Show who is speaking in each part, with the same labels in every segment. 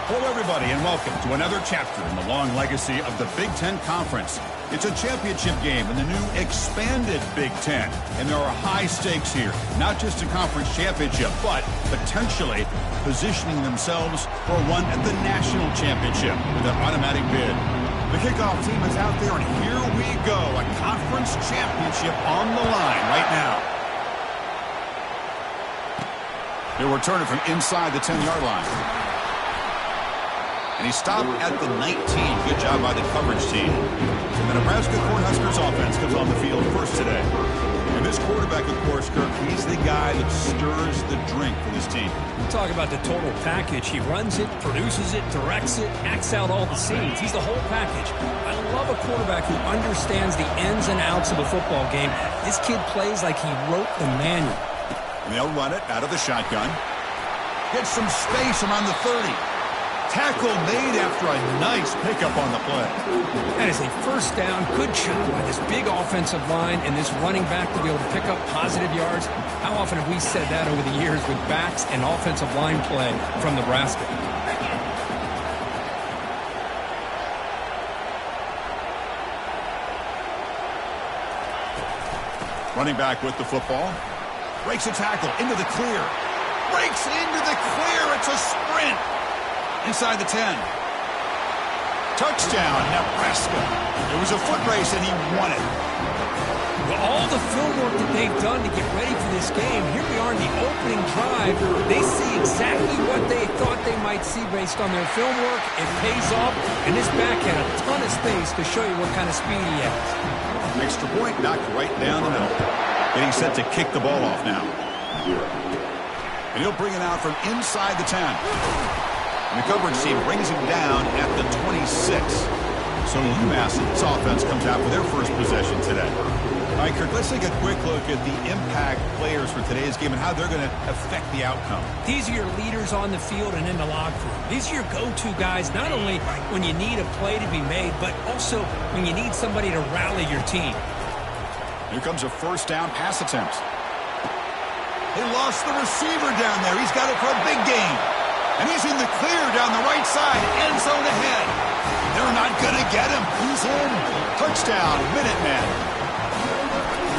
Speaker 1: Hello, everybody, and welcome to another chapter in the long legacy of the Big Ten Conference. It's a championship game in the new expanded Big Ten, and there are high stakes here, not just a conference championship, but potentially positioning themselves for one at the national championship with an automatic bid. The kickoff team is out there, and here we go, a conference championship on the line right now. They'll return it from inside the 10-yard line. And he stopped at the 19. Good job by the coverage team. And the Nebraska Cornhuskers offense comes on the field first today. And this quarterback, of course, Kirk, he's the guy that stirs the drink for this team.
Speaker 2: Talk about the total package. He runs it, produces it, directs it, acts out all the scenes. He's the whole package. I love a quarterback who understands the ins and outs of a football game. This kid plays like he wrote the manual.
Speaker 1: And they'll run it out of the shotgun. Get some space around the 30. Tackle made after a nice pickup on the play.
Speaker 2: That is a first down. Good job by this big offensive line and this running back to be able to pick up positive yards. How often have we said that over the years with backs and offensive line play from Nebraska?
Speaker 1: Running back with the football. Breaks a tackle into the clear. Breaks into the clear. It's a sprint. Inside the 10. Touchdown, Nebraska. It was a foot race, and he won it.
Speaker 2: With all the film work that they've done to get ready for this game, here we are in the opening drive. They see exactly what they thought they might see based on their film work. It pays off, and this back had a ton of space to show you what kind of speed he has.
Speaker 1: Extra point knocked right down the middle. Getting set to kick the ball off now. And he'll bring it out from inside the 10. And the coverage team brings him down at the 26. So UMass's offense comes out with their first possession today. All right, Kirk, let's take a quick look at the impact players for today's game and how they're going to affect the outcome.
Speaker 2: These are your leaders on the field and in the locker room. These are your go-to guys, not only when you need a play to be made, but also when you need somebody to rally your team.
Speaker 1: Here comes a first down pass attempt. They lost the receiver down there. He's got it for a big gain. And he's in the clear down the right side. End zone ahead. They're not going to get him. He's in. Touchdown, Minutemen.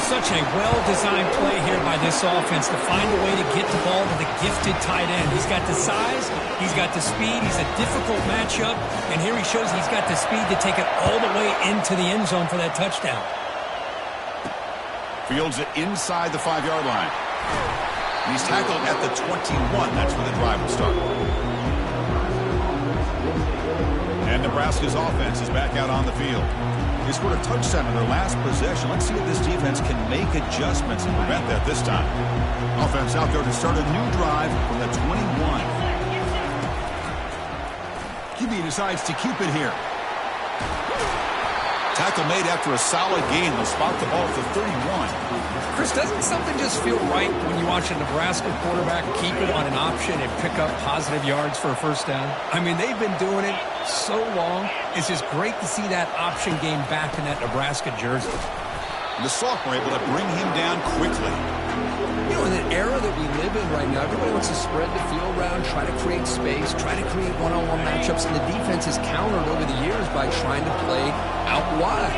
Speaker 2: Such a well-designed play here by this offense to find a way to get the ball to the gifted tight end. He's got the size. He's got the speed. He's a difficult matchup. And here he shows he's got the speed to take it all the way into the end zone for that touchdown.
Speaker 1: Fields it inside the 5-yard line. And he's tackled at the 21. That's where the drive will start. And Nebraska's offense is back out on the field. They scored a touchdown in their last possession. Let's see if this defense can make adjustments and prevent that this time. Offense out there to start a new drive from the 21. QB decides to keep it here. Tackle made after a solid gain. They'll spot the ball at the 31.
Speaker 2: Chris, doesn't something just feel right when you watch a Nebraska quarterback keep it on an option and pick up positive yards for a first down? I mean, they've been doing it so long. It's just great to see that option game back in that Nebraska jersey.
Speaker 1: The sophomore able to bring him down quickly.
Speaker 3: You know, in the era that we live in right now, everybody wants to spread the field around, try to create space, try to create one-on-one matchups, and the defense has countered over the years by trying to play out wide.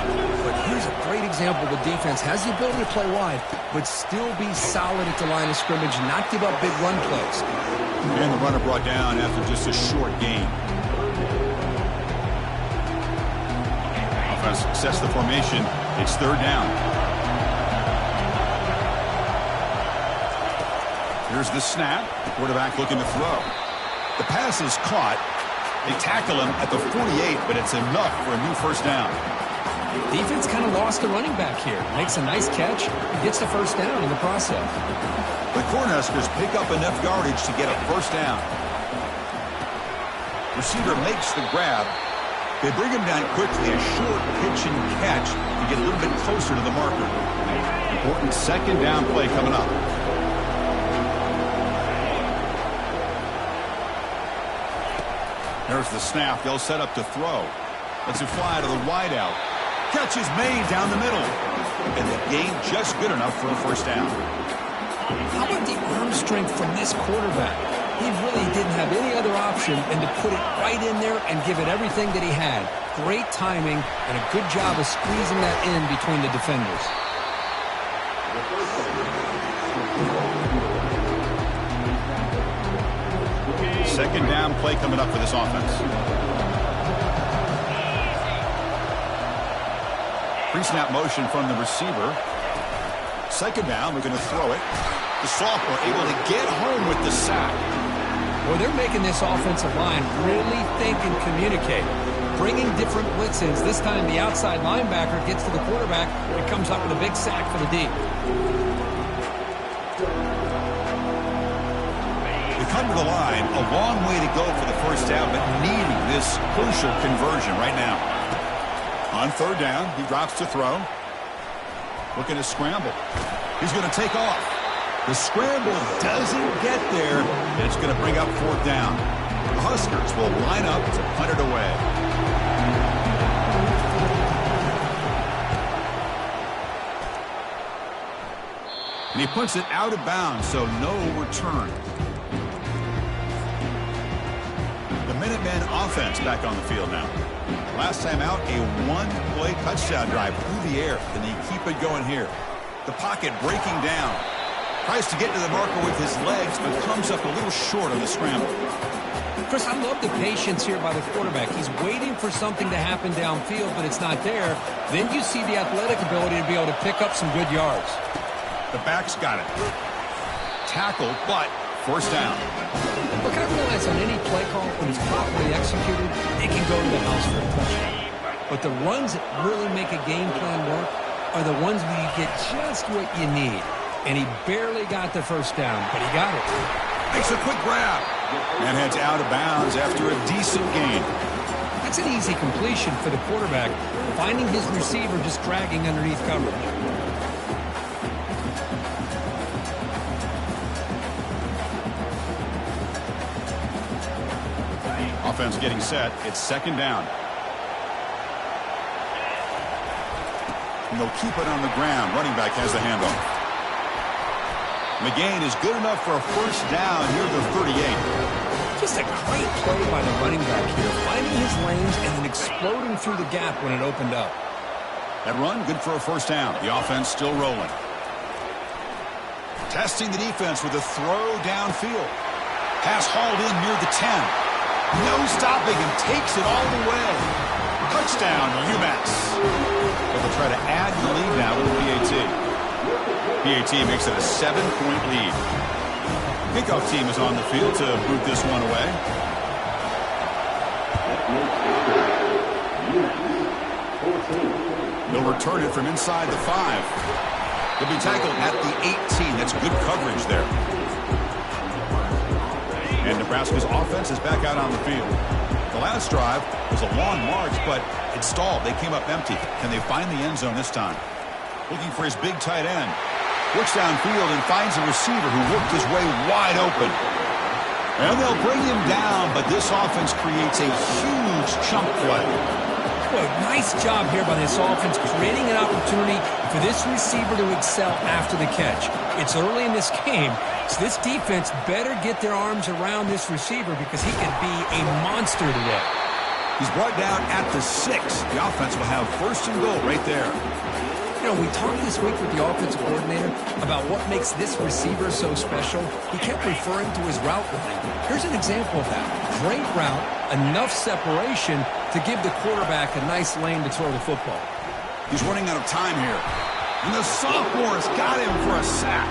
Speaker 3: But here's a great example. The defense has the ability to play wide, but still be solid at the line of scrimmage, not give up big run plays.
Speaker 1: And the runner brought down after just a short gain. Offense sets the formation. It's third down. Here's the snap. Quarterback looking to throw. The pass is caught. They tackle him at the 48, but it's enough for a new first down.
Speaker 2: Defense kind of lost the running back here. Makes a nice catch. Gets the first down in the process.
Speaker 1: The Cornhuskers pick up enough yardage to get a first down. Receiver makes the grab. They bring him down quickly. A short pitch and catch to get a little bit closer to the marker. Important second down play coming up. There's the snap. They'll set up to throw. Lets it fly to the wideout. Catch is made down the middle. And the gain just good enough for a first down.
Speaker 2: How about the arm strength from this quarterback?
Speaker 3: he really didn't have any other option than to put it right in there and give it everything that he had. Great timing and a good job of squeezing that in between the defenders.
Speaker 1: Second down play coming up for this offense. Pre-snap motion from the receiver. Second down, we're going to throw it. The sophomore able to get home with the sack.
Speaker 3: Well, they're making this offensive line really think and communicate. Bringing different blitzes. This time the outside linebacker gets to the quarterback and comes up with a big sack for the D.
Speaker 1: They come to the line, a long way to go for the first down, but needing this crucial conversion right now. On third down, he drops to throw. Looking to scramble. He's going to take off. The scramble doesn't get there, and it's going to bring up fourth down. The Huskers will line up to punt it away. And he puts it out of bounds, so no return. The Minutemen offense back on the field now. Last time out, a one-play touchdown drive through the air, and they keep it going here. The pocket breaking down. Tries to get to the marker with his legs, but comes up a little short on the scramble.
Speaker 3: Chris, I love the patience here by the quarterback. He's waiting for something to happen downfield, but it's not there. Then you see the athletic ability to be able to pick up some good yards.
Speaker 1: The back's got it. Tackled, but first down.
Speaker 3: Look, I realize on any play call, when it's properly executed, it can go to the house for a touchdown. But the runs that really make a game plan work are the ones where you get just what you need. And he barely got the first down, but he got it.
Speaker 1: Makes a quick grab. And heads out of bounds after a decent gain.
Speaker 3: That's an easy completion for the quarterback, finding his receiver just dragging underneath coverage.
Speaker 1: Offense getting set. It's second down. And they'll keep it on the ground. Running back has the handoff. McGain is good enough for a first down near the 38.
Speaker 3: Just a great play by the running back here, finding his lanes and then exploding through the gap when it opened up.
Speaker 1: That run, good for a first down. The offense still rolling. Testing the defense with a throw downfield. Pass hauled in near the 10. No stopping him, takes it all the way. Touchdown, UMass. But they'll try to add the lead now with the PAT. PAT makes it a 7-point lead. Kickoff team is on the field to boot this one away. They'll return it from inside the 5. They'll be tackled at the 18. That's good coverage there. And Nebraska's offense is back out on the field. The last drive was a long march, but it stalled. They came up empty. Can they find the end zone this time? Looking for his big tight end. Looks downfield and finds a receiver who worked his way wide open. And they'll bring him down, but this offense creates a huge chunk play.
Speaker 3: Boy, nice job here by this offense, creating an opportunity for this receiver to excel after the catch. It's early in this game, so this defense better get their arms around this receiver because he could be a monster today.
Speaker 1: He's brought down at the 6. The offense will have first and goal right there.
Speaker 3: You know, we talked this week with the offensive coordinator about what makes this receiver so special. He kept referring to his route running. Here's an example of that. Great route, enough separation to give the quarterback a nice lane to throw the football.
Speaker 1: He's running out of time here. And the sophomore's got him for a sack.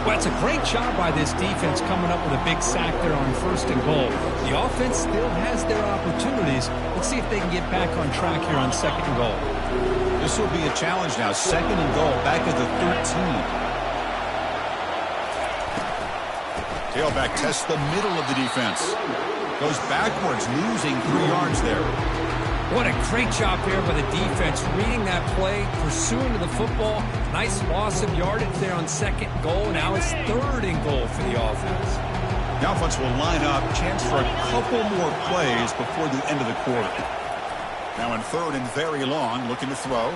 Speaker 3: Well, it's a great job by this defense coming up with a big sack there on first and goal. The offense still has their opportunities. Let's see if they can get back on track here on second and goal.
Speaker 1: This will be a challenge now. Second and goal, back at the 13. Tailback tests the middle of the defense. Goes backwards, losing 3 yards there.
Speaker 3: What a great job there by the defense, reading that play, pursuing to the football. Nice loss of yardage there on second goal. Now it's third and goal for the offense.
Speaker 1: The offense will line up. Chance for a couple more plays before the end of the quarter. Now in third and very long, looking to throw.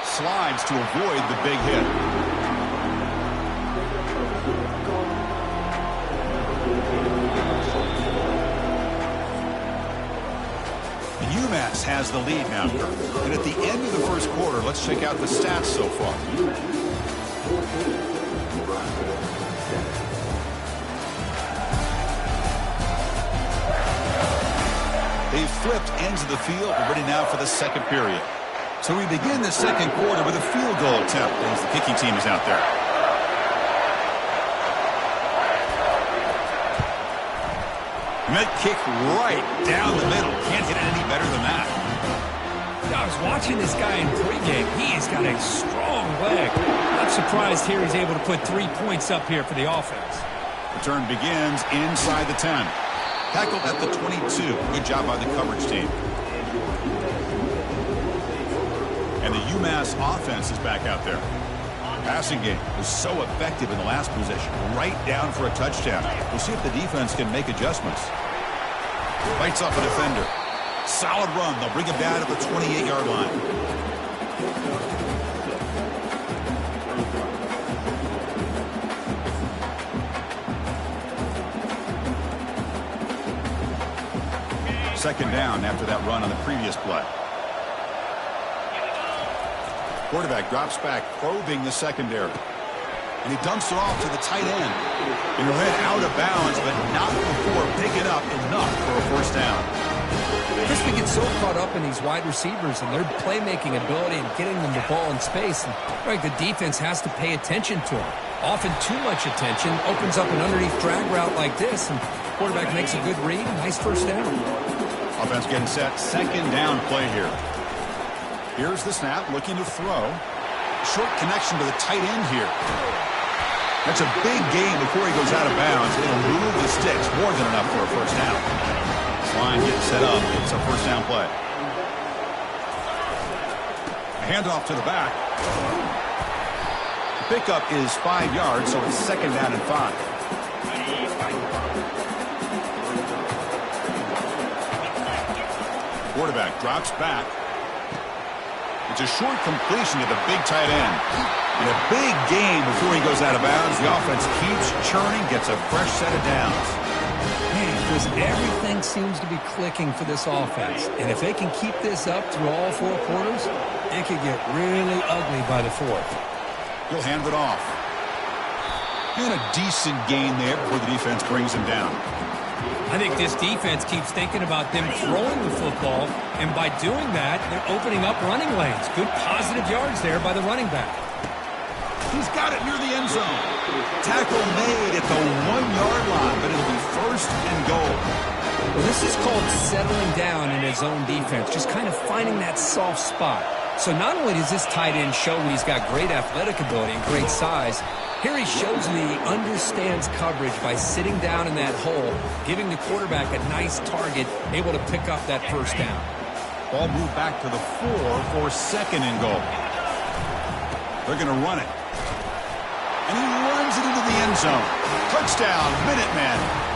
Speaker 1: Slides to avoid the big hit. UMass has the lead now. And at the end of the first quarter, let's check out the stats so far. They've flipped ends of the field. We're ready now for the second period. So we begin the second quarter with a field goal attempt as the kicking team is out there. And that kick right down the middle. Can't hit it any better than that.
Speaker 2: I was watching this guy in pregame. He's got a strong leg. I'm surprised here he's able to put 3 points up here for the offense.
Speaker 1: Return begins inside the 10. Tackled at the 22. Good job by the coverage team. And the UMass offense is back out there. Passing game was so effective in the last possession. Right down for a touchdown. We'll see if the defense can make adjustments. Fights off a defender. Solid run. They'll bring him down to the 28-yard line. Second down after that run on the previous play. Quarterback drops back, probing the secondary. And he dumps it off to the tight end. And he ran out of bounds, but not before picking up enough for a first down.
Speaker 2: Chris, we get so caught up in these wide receivers and their playmaking ability and getting them the ball in space. And right, the defense has to pay attention to them. Often too much attention opens up an underneath drag route like this, and quarterback makes a good read. Nice first down.
Speaker 1: Offense getting set. Second down play here. Here's the snap, looking to throw. Short connection to the tight end here. That's a big gain before he goes out of bounds. It'll move the sticks, more than enough for a first down. This line getting set up. It's a first down play. A handoff to the back. The pickup is 5 yards, so it's second down and 5. Quarterback drops back. It's a short completion to the big tight end. And a big gain before he goes out of bounds. The offense keeps churning, gets a fresh set of downs.
Speaker 2: Man, Chris, everything seems to be clicking for this offense. And if they can keep this up through all 4 quarters, it could get really ugly by the 4th.
Speaker 1: He'll hand it off. And a decent gain there before the defense brings him down.
Speaker 2: I think this defense keeps thinking about them throwing the football, and by doing that, they're opening up running lanes. Good positive yards there by the running back.
Speaker 1: He's got it near the end zone. Tackle made at the 1-yard line, but it'll be first and goal.
Speaker 2: Well, this is called settling down in his own defense, just kind of finding that soft spot. So not only does this tight end show that he's got great athletic ability and great size, here he shows that he understands coverage by sitting down in that hole, giving the quarterback a nice target, able to pick up that first down.
Speaker 1: Ball moved back to the 4 for second and goal. They're going to run it. And he runs it into the end zone. Touchdown, Minutemen.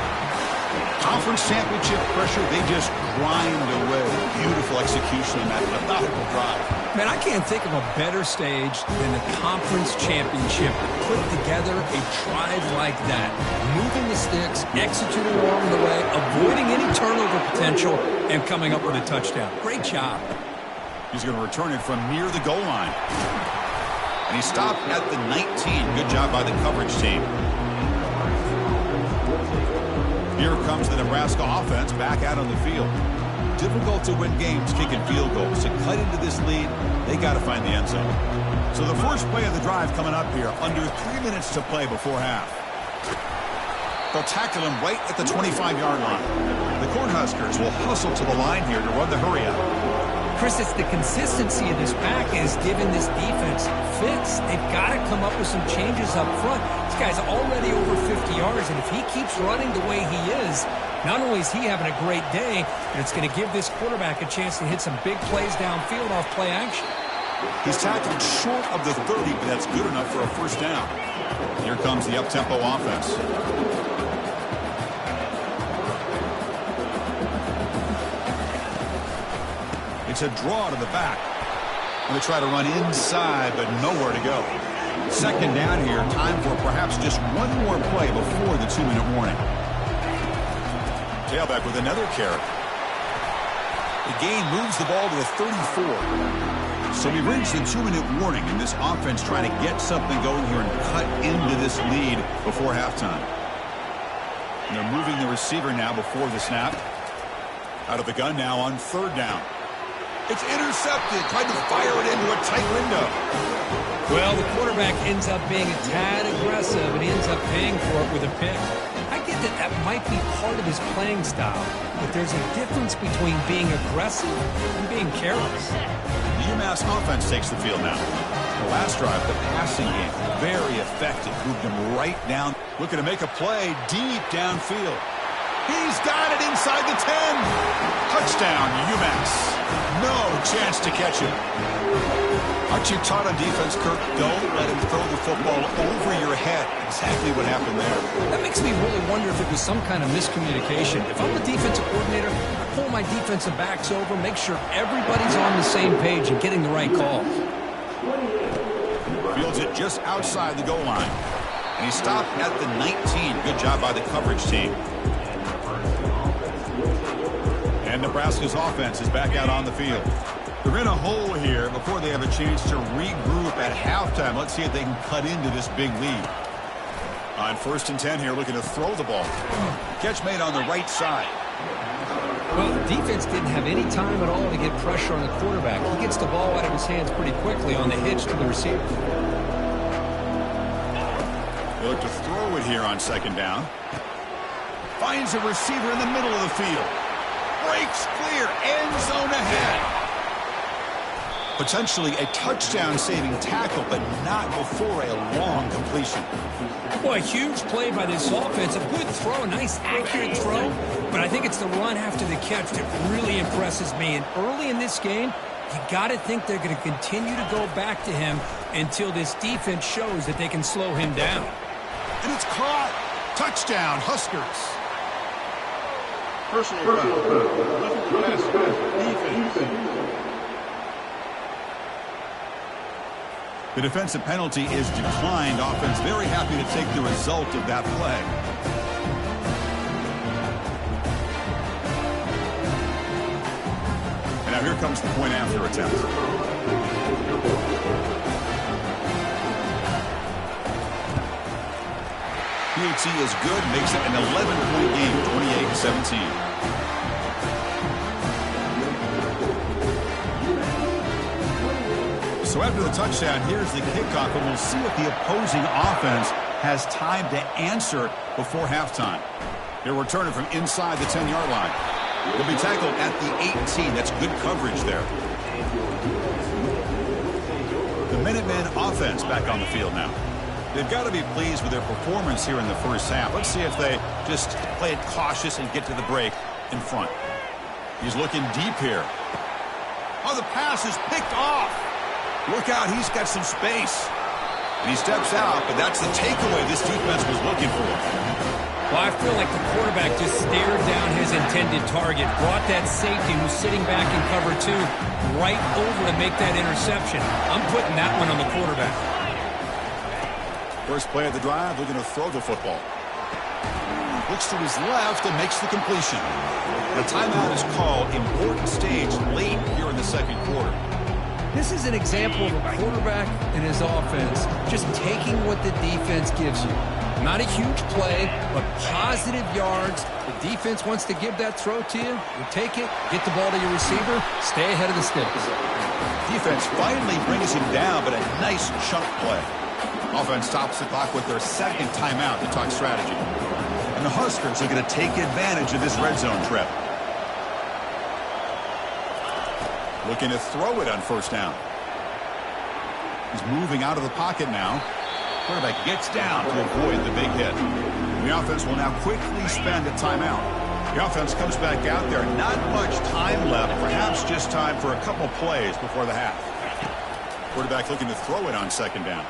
Speaker 1: Conference championship pressure, they just grind away. Beautiful execution on that methodical drive.
Speaker 2: Man, I can't think of a better stage than the conference championship to put together a drive like that. Moving the sticks, executing along the way, avoiding any turnover potential, and coming up with a touchdown. Great job.
Speaker 1: He's going to return it from near the goal line. And he stopped at the 19. Good job by the coverage team. Here comes the Nebraska offense back out on the field. Difficult to win games kicking field goals. To cut into this lead, they got to find the end zone. So the first play of the drive coming up here. Under 3 minutes to play before half. They'll tackle him right at the 25-yard line. The Cornhuskers will hustle to the line here to run the hurry up.
Speaker 2: Chris, it's the consistency of this pack is giving this defense fits. They've got to come up with some changes up front. This guy's already over 50 yards, and if he keeps running the way he is, not only is he having a great day, but it's going to give this quarterback a chance to hit some big plays downfield off play action.
Speaker 1: He's tackled short of the 30, but that's good enough for a first down. Here comes the up-tempo offense. It's a draw to the back. Going to try to run inside, but nowhere to go. Second down here. Time for perhaps just one more play before the 2-minute warning. Tailback with another carry. The gain moves the ball to the 34. So we reached the 2-minute warning, and this offense trying to get something going here and cut into this lead before halftime. And they're moving the receiver now before the snap. Out of the gun now on 3rd down. It's intercepted. Tried to fire it into a tight window.
Speaker 2: Well, the quarterback ends up being a tad aggressive, and he ends up paying for it with a pick. I get that that might be part of his playing style, but there's a difference between being aggressive and being careless.
Speaker 1: The UMass offense takes the field now. The last drive, the passing game, very effective. Moved him right down. Looking to make a play deep downfield. He's got it inside the 10. Touchdown, UMass. No chance to catch him. Aren't you taught on defense, Kirk? Don't let him throw the football over your head. Exactly what happened there.
Speaker 2: That makes me really wonder if it was some kind of miscommunication. If I'm the defensive coordinator, I pull my defensive backs over, make sure everybody's on the same page and getting the right calls.
Speaker 1: Fields it just outside the goal line. And he stopped at the 19. Good job by the coverage team. And Nebraska's offense is back out on the field. They're in a hole here before they have a chance to regroup at halftime. Let's see if they can cut into this big lead. On 1st and 10 here, looking to throw the ball. Catch made on the right side.
Speaker 2: Well, the defense didn't have any time at all to get pressure on the quarterback. He gets the ball out of his hands pretty quickly on the hitch to the receiver.
Speaker 1: They look to throw it here on 2nd down. Finds a receiver in the middle of the field. Breaks clear, end zone ahead. Potentially a touchdown-saving tackle, but not before a long completion.
Speaker 2: Boy, a huge play by this offense. A good throw, a nice accurate throw, but I think it's the run after the catch that really impresses me. And early in this game, you got to think they're going to continue to go back to him until this defense shows that they can slow him down.
Speaker 1: And it's caught. Touchdown, Huskers.
Speaker 4: Personal foul. Defense.
Speaker 1: The defensive penalty is declined. Offense very happy to take the result of that play. And now here comes the point after attempt. PAT is good, makes it an 11-point game, 28-17. So after the touchdown, here's the kickoff, and we'll see if the opposing offense has time to answer before halftime. They're returning from inside the 10-yard line. They'll be tackled at the 18. That's good coverage there. The Minutemen offense back on the field now. They've got to be pleased with their performance here in the first half. Let's see if they just play it cautious and get to the break in front. He's looking deep here. Oh, the pass is picked off. Look out, he's got some space. And he steps out, but that's the takeaway this defense was looking for.
Speaker 2: Well, I feel like the quarterback just stared down his intended target, brought that safety who's sitting back in cover 2 right over to make that interception. I'm putting that one on the quarterback.
Speaker 1: First play of the drive, looking to throw the football. Looks to his left and makes the completion. The timeout is called. Important stage late here in the second quarter.
Speaker 2: This is an example of a quarterback and his offense just taking what the defense gives you. Not a huge play, but positive yards. The defense wants to give that throw to you. You take it, get the ball to your receiver, stay ahead of the sticks.
Speaker 1: Defense finally brings him down, but a nice chunk play. Offense stops the clock with their second timeout to talk strategy. And the Huskers are going to take advantage of this red zone trip. Looking to throw it on first down. He's moving out of the pocket now. Quarterback gets down to avoid the big hit. The offense will now quickly spend a timeout. The offense comes back out there. Not much time left. Perhaps just time for a couple plays before the half. Quarterback looking to throw it on second down.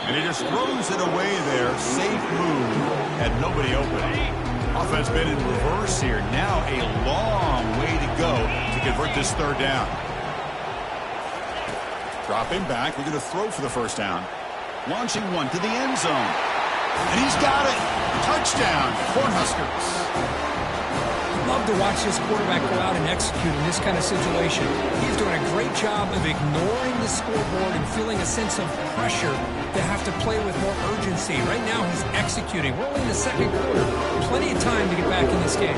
Speaker 1: And he just throws it away there. Safe move. Had nobody open. Offense been in reverse here. Now a long way to go to convert this third down. Dropping back. We're going to throw for the first down. Launching one to the end zone. And he's got it. Touchdown, Cornhuskers.
Speaker 2: Love to watch this quarterback go out and execute in this kind of situation. He's doing a great job of ignoring the scoreboard and feeling a sense of pressure to have to play with more urgency. Right now, he's executing. We're only in the second quarter. Plenty of time to get back in this game.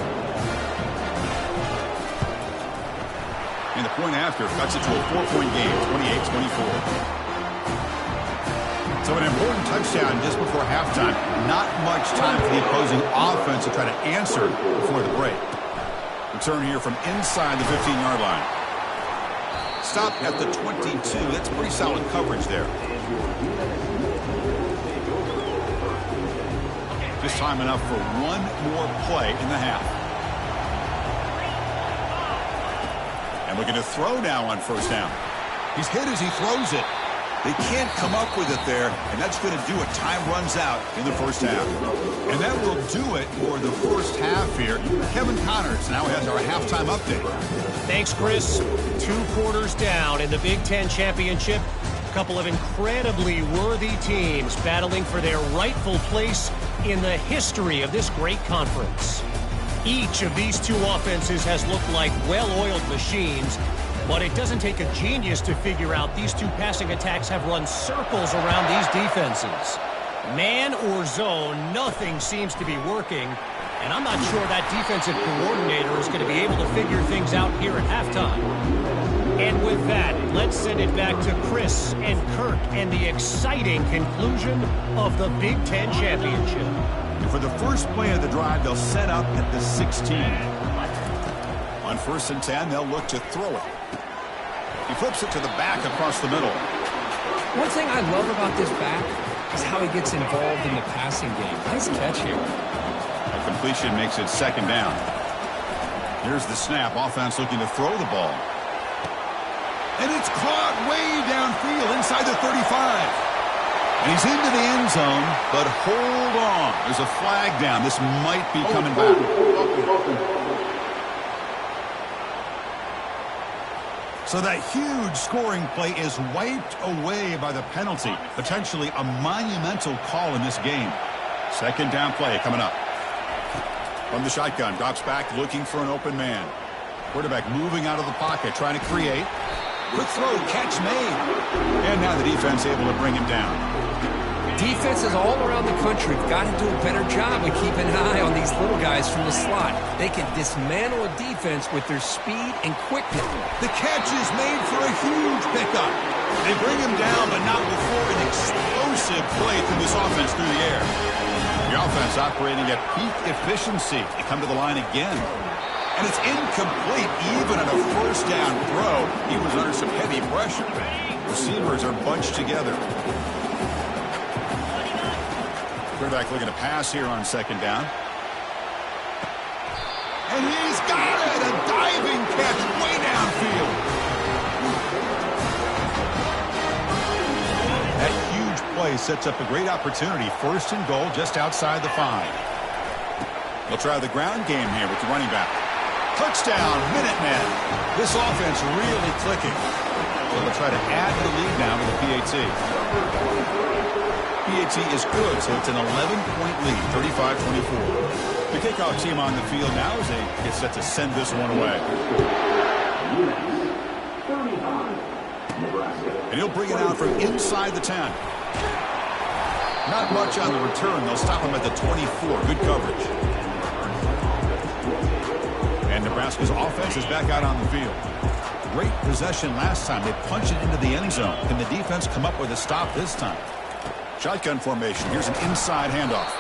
Speaker 1: And the point after cuts it to a 4-point game, 28-24. So an important touchdown just before halftime. Not much time for the opposing offense to try to answer before the break. Return here from inside the 15-yard line. Stop at the 22. That's pretty solid coverage there. Just time enough for one more play in the half. And looking to throw now on first down. He's hit as he throws it. They can't come up with it there, and that's going to do it. Time runs out in the first half. And that will do it for the first half here. Kevin Connors now has our halftime update.
Speaker 4: Thanks, Chris. 2 quarters down in the Big Ten Championship. A couple of incredibly worthy teams battling for their rightful place in the history of this great conference. Each of these two offenses has looked like well-oiled machines, but it doesn't take a genius to figure out these two passing attacks have run circles around these defenses. Man or zone, nothing seems to be working, and I'm not sure that defensive coordinator is going to be able to figure things out here at halftime. And with that, let's send it back to Chris and Kirk and the exciting conclusion of the Big Ten Championship.
Speaker 1: And for the first play of the drive, they'll set up at the 16. On 1st and 10, they'll look to throw it. He flips it to the back across the middle.
Speaker 2: One thing I love about this back is how he gets involved in the passing game. Nice catch here.
Speaker 1: A completion makes it 2nd down. Here's the snap. Offense looking to throw the ball. And it's caught way downfield inside the 35. And he's into the end zone, but hold on. There's a flag down. This might be coming back. So that huge scoring play is wiped away by the penalty. Potentially a monumental call in this game. 2nd down play coming up. From the shotgun, drops back looking for an open man. Quarterback moving out of the pocket, trying to create. Quick throw, catch made. And now the defense able to bring him down.
Speaker 3: Defenses all around the country have got to do a better job of keeping an eye on these little guys from the slot. They can dismantle a defense with their speed and quickness.
Speaker 1: The catch is made for a huge pickup. They bring him down, but not before an explosive play through this offense through the air. The offense operating at peak efficiency. They come to the line again. And it's incomplete even on a 1st down throw. He was under some heavy pressure. Receivers are bunched together. Quarterback looking to pass here on 2nd down. And he's got it! A diving catch way downfield. That huge play sets up a great opportunity. 1st and goal just outside the 5. They'll try the ground game here with the running back. Touchdown, Minutemen. This offense really clicking. So they'll try to add to the lead now with the PAT. PAT is good, so it's an 11-point lead, 35-24. The kickoff team on the field now as they get set to send this one away. And he'll bring it out from inside the 10. Not much on the return. They'll stop him at the 24. Good coverage. And Nebraska's offense is back out on the field. Great possession last time. They punched it into the end zone. Can the defense come up with a stop this time? Shotgun formation. Here's an inside handoff.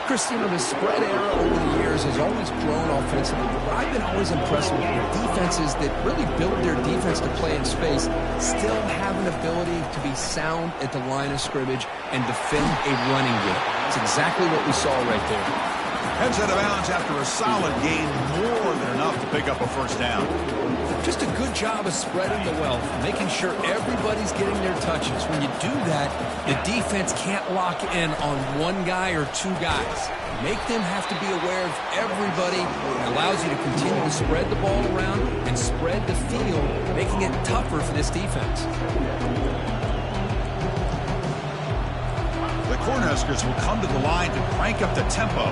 Speaker 3: Christine, the spread era over the years has always grown offensively, but I've been always impressed with the defenses that really build their defense to play in space, still have an ability to be sound at the line of scrimmage and defend a running game. It's exactly what we saw right there.
Speaker 1: Heads out of bounds after a solid gain, more than enough to pick up a 1st down.
Speaker 3: Just a good job of spreading the wealth, making sure everybody's getting their touches. When you do that, the defense can't lock in on one guy or 2 guys. Make them have to be aware of everybody. It allows you to continue to spread the ball around and spread the field, making it tougher for this defense.
Speaker 1: The Cornhuskers will come to the line to crank up the tempo.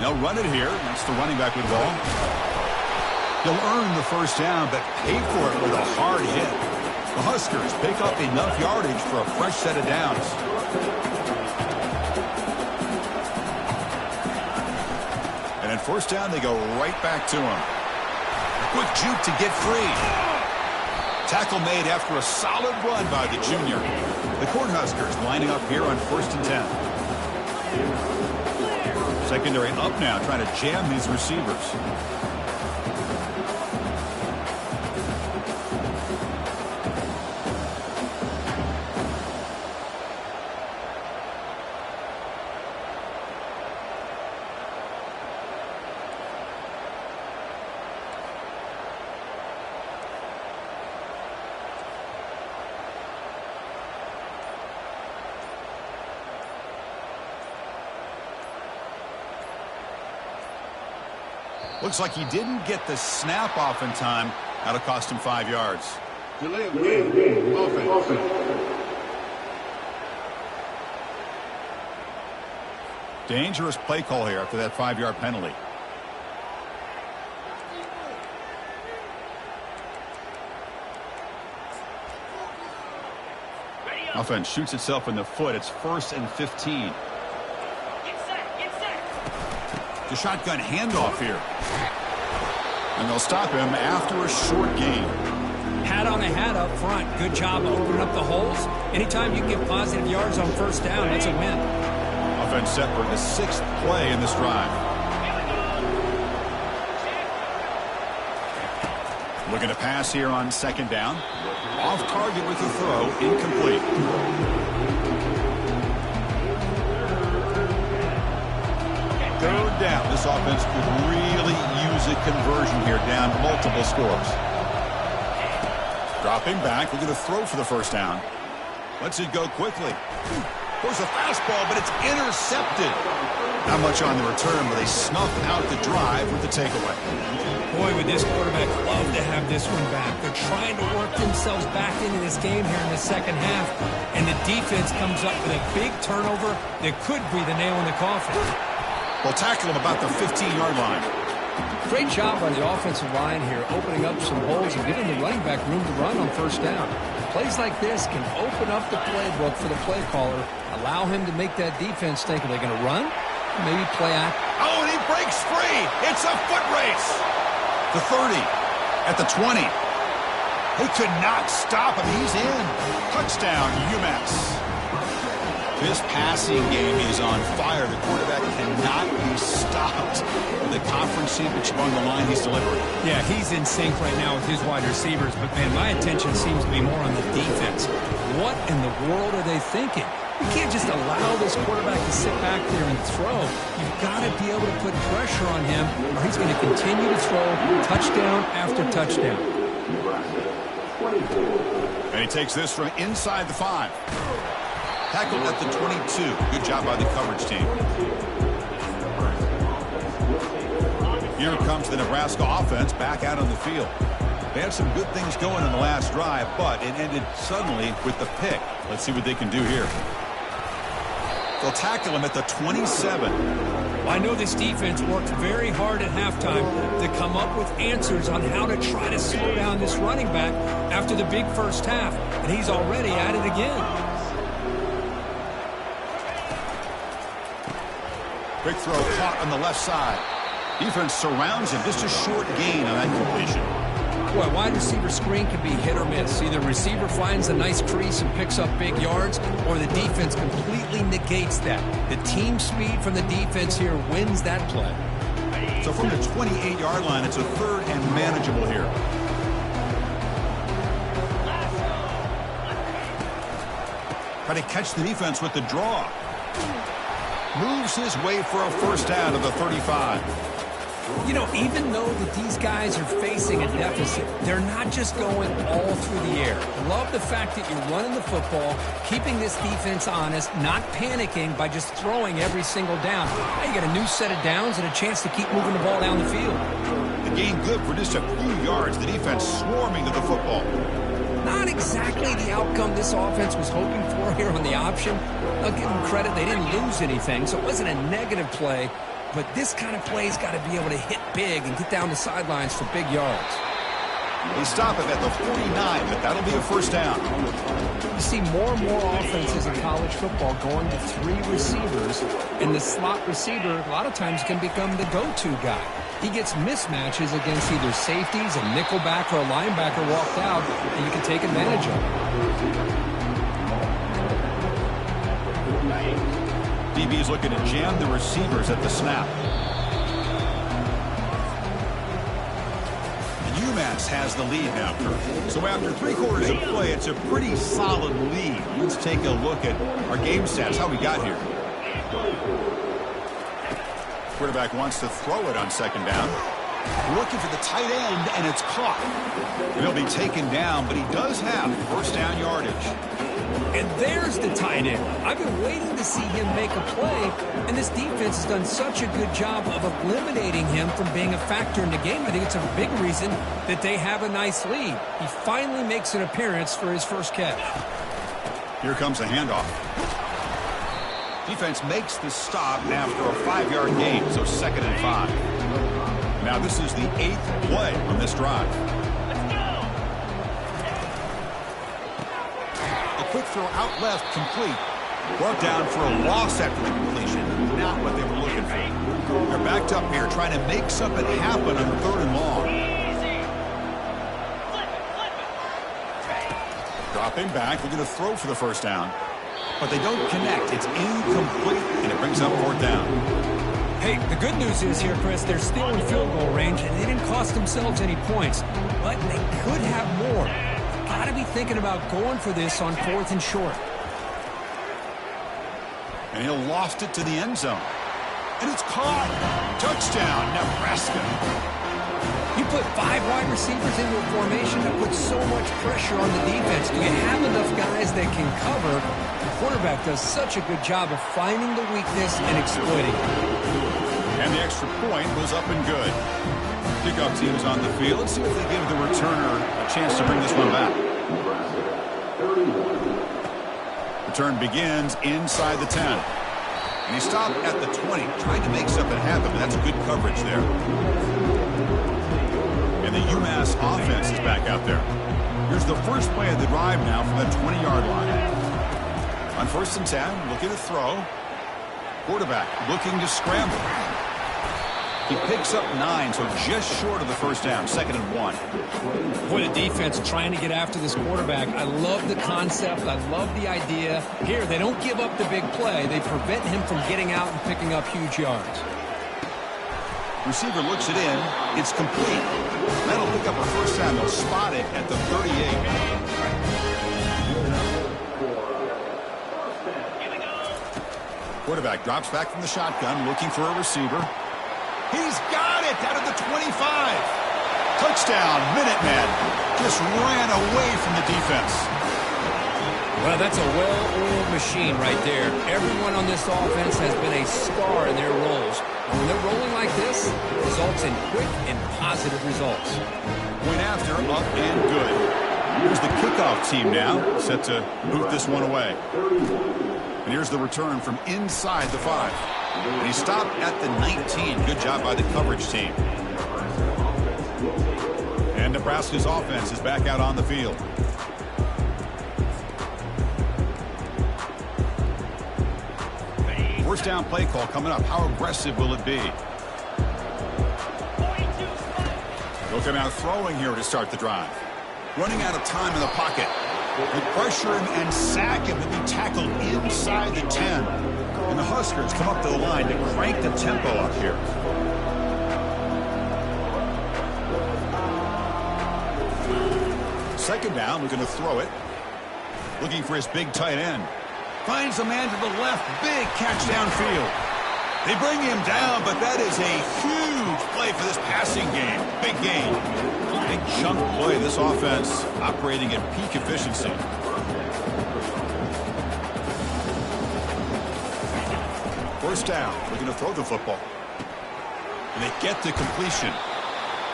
Speaker 1: They'll run it here. That's the running back with the ball. He'll earn the first down, but pay for it with a hard hit. The Huskers pick up enough yardage for a fresh set of downs. And at first down, they go right back to him. A quick juke to get free. Tackle made after a solid run by the junior. The Cornhuskers lining up here on 1st and 10. Secondary up now, trying to jam these receivers. Looks like he didn't get the snap off in time. That'll cost him 5 yards.
Speaker 5: Delay of game. Offense.
Speaker 1: Dangerous play call here after that 5-yard penalty. Offense shoots itself in the foot. It's 1st and 15. The shotgun handoff here. And they'll stop him after a short gain.
Speaker 2: Hat on a hat up front. Good job opening up the holes. Anytime you can get positive yards on first down, that's a win.
Speaker 1: Offense set for the 6th play in this drive. Looking to pass here on 2nd down. Off target with the throw. Incomplete. Third down. This offense could really use a conversion here, down multiple scores. Dropping back, looking to throw for the first down. Lets it go quickly. There's a fastball, but it's intercepted. Not much on the return, but they snuff out the drive with the takeaway.
Speaker 2: Boy, would this quarterback love to have this one back. They're trying to work themselves back into this game here in the second half, and the defense comes up with a big turnover that could be the nail in the coffin.
Speaker 1: They'll tackle him about the 15-yard line.
Speaker 3: Great job by the offensive line here, opening up some holes and giving the running back room to run on first down. Plays like this can open up the playbook for the play caller, allow him to make that defense think, are they going to run? Maybe play act.
Speaker 1: Oh, and he breaks free. It's a foot race. The 30, at the 20. They could not stop him. He's in. Touchdown, UMass. This passing game is on fire. The quarterback cannot be stopped. With the conference championship on the line, he's delivering.
Speaker 2: Yeah, he's in sync right now with his wide receivers, but, man, my attention seems to be more on the defense. What in the world are they thinking? You can't just allow this quarterback to sit back there and throw. You've got to be able to put pressure on him, or he's going to continue to throw touchdown after touchdown.
Speaker 1: And he takes this from inside the 5. Tackled at the 22. Good job by the coverage team. Here comes the Nebraska offense back out on the field. They had some good things going in the last drive, but it ended suddenly with the pick. Let's see what they can do here. They'll tackle him at the 27.
Speaker 2: Well, I know this defense worked very hard at halftime to come up with answers on how to try to slow down this running back after the big first half, and he's already at it again.
Speaker 1: Quick throw caught on the left side. Defense surrounds him. Just a short gain on that completion.
Speaker 2: Boy, wide receiver screen can be hit or miss. Either receiver finds a nice crease and picks up big yards, or the defense completely negates that. The team speed from the defense here wins that play.
Speaker 1: So from the 28-yard line, it's a 3rd and manageable here. Try to catch the defense with the draw. Moves his way for a first down to the 35.
Speaker 2: You know, even though that these guys are facing a deficit, they're not just going all through the air. Love the fact that you're running the football, keeping this defense honest, not panicking by just throwing every single down. Now you got a new set of downs and a chance to keep moving the ball down the field.
Speaker 1: The gain good for just a few yards. The defense swarming to the football.
Speaker 2: Not exactly the outcome this offense was hoping for here on the option. I'll give them credit, they didn't lose anything, so it wasn't a negative play.
Speaker 3: but this kind of play's got to be able to hit big and get down the sidelines for big yards.
Speaker 1: They stop it at the 49, but that'll be a first down.
Speaker 3: You see more and more offenses in college football going to 3 receivers, and the slot receiver a lot of times can become the go-to guy. He gets mismatches against either safeties, a nickelback, or a linebacker walked out, and you can take advantage of it.
Speaker 1: DB's looking to jam the receivers at the snap. UMass has the lead now. So after 3 quarters of play, it's a pretty solid lead. Let's take a look at our game stats, how we got here. Quarterback wants to throw it on second down. Looking for the tight end, and it's caught. He'll be taken down, but he does have first down yardage.
Speaker 3: And there's the tight end. I've been waiting to see him make a play, and this defense has done such a good job of eliminating him from being a factor in the game. I think it's a big reason that they have a nice lead. He finally makes an appearance for his first catch.
Speaker 1: Here comes a handoff. Defense makes the stop after a 5-yard gain, so 2nd and 5. Now this is the 8th play on this drive. Quick throw out left, complete. Brought down for a loss after the completion. Not what they were looking for. They're backed up here, trying to make something happen on 3rd and long. Dropping back, looking to throw for the first down. But they don't connect. It's incomplete, and it brings up 4th down.
Speaker 2: Hey, the good news is here, Chris, they're still in field goal range, and they didn't cost themselves any points. But they could have more. Got to be thinking about going for this on 4th and short.
Speaker 1: And he'll loft it to the end zone. And it's caught. Touchdown, Nebraska.
Speaker 3: You put 5 wide receivers into a formation that puts so much pressure on the defense. Do you have enough guys that can cover? The quarterback does such a good job of finding the weakness and exploiting it.
Speaker 1: And the extra point was up and good. Kickoff team is on the field. Let's see if they give the returner a chance to bring this one back. Return begins inside the 10. And he stopped at the 20, trying to make something happen, but that's good coverage there. And the UMass offense is back out there. Here's the first play of the drive now from the 20-yard line. On 1st and 10, looking to throw. Quarterback looking to scramble. He picks up 9, so just short of the first down, 2nd and 1.
Speaker 2: Boy, the defense trying to get after this quarterback. I love the concept. I love the idea. Here, they don't give up the big play. They prevent him from getting out and picking up huge yards.
Speaker 1: Receiver looks it in. It's complete. That'll pick up a first down. They'll spot it at the 38. Quarterback drops back from the shotgun, looking for a receiver. He's got it out of the 25. Touchdown, Minutemen. Just ran away from the defense.
Speaker 3: Well, that's a well-oiled machine right there. Everyone on this offense has been a star in their roles. And when they're rolling like this, it results in quick and positive results.
Speaker 1: Went after, up and good. Here's the kickoff team now, set to boot this one away. And here's the return from inside the 5. And he stopped at the 19. Good job by the coverage team. And Nebraska's offense is back out on the field. First down play call coming up. How aggressive will it be? They'll come out throwing here to start the drive. Running out of time in the pocket. They pressure him and sack him. He'll be tackled inside the 10. And the Huskers come up to the line to crank the tempo up here. Second down, looking to throw it. Looking for his big tight end. Finds a man to the left. Big catch downfield. They bring him down, but that is a huge play for this passing game. Big gain. Big chunk play. This offense operating at peak efficiency. First down, looking to throw the football. And they get the completion.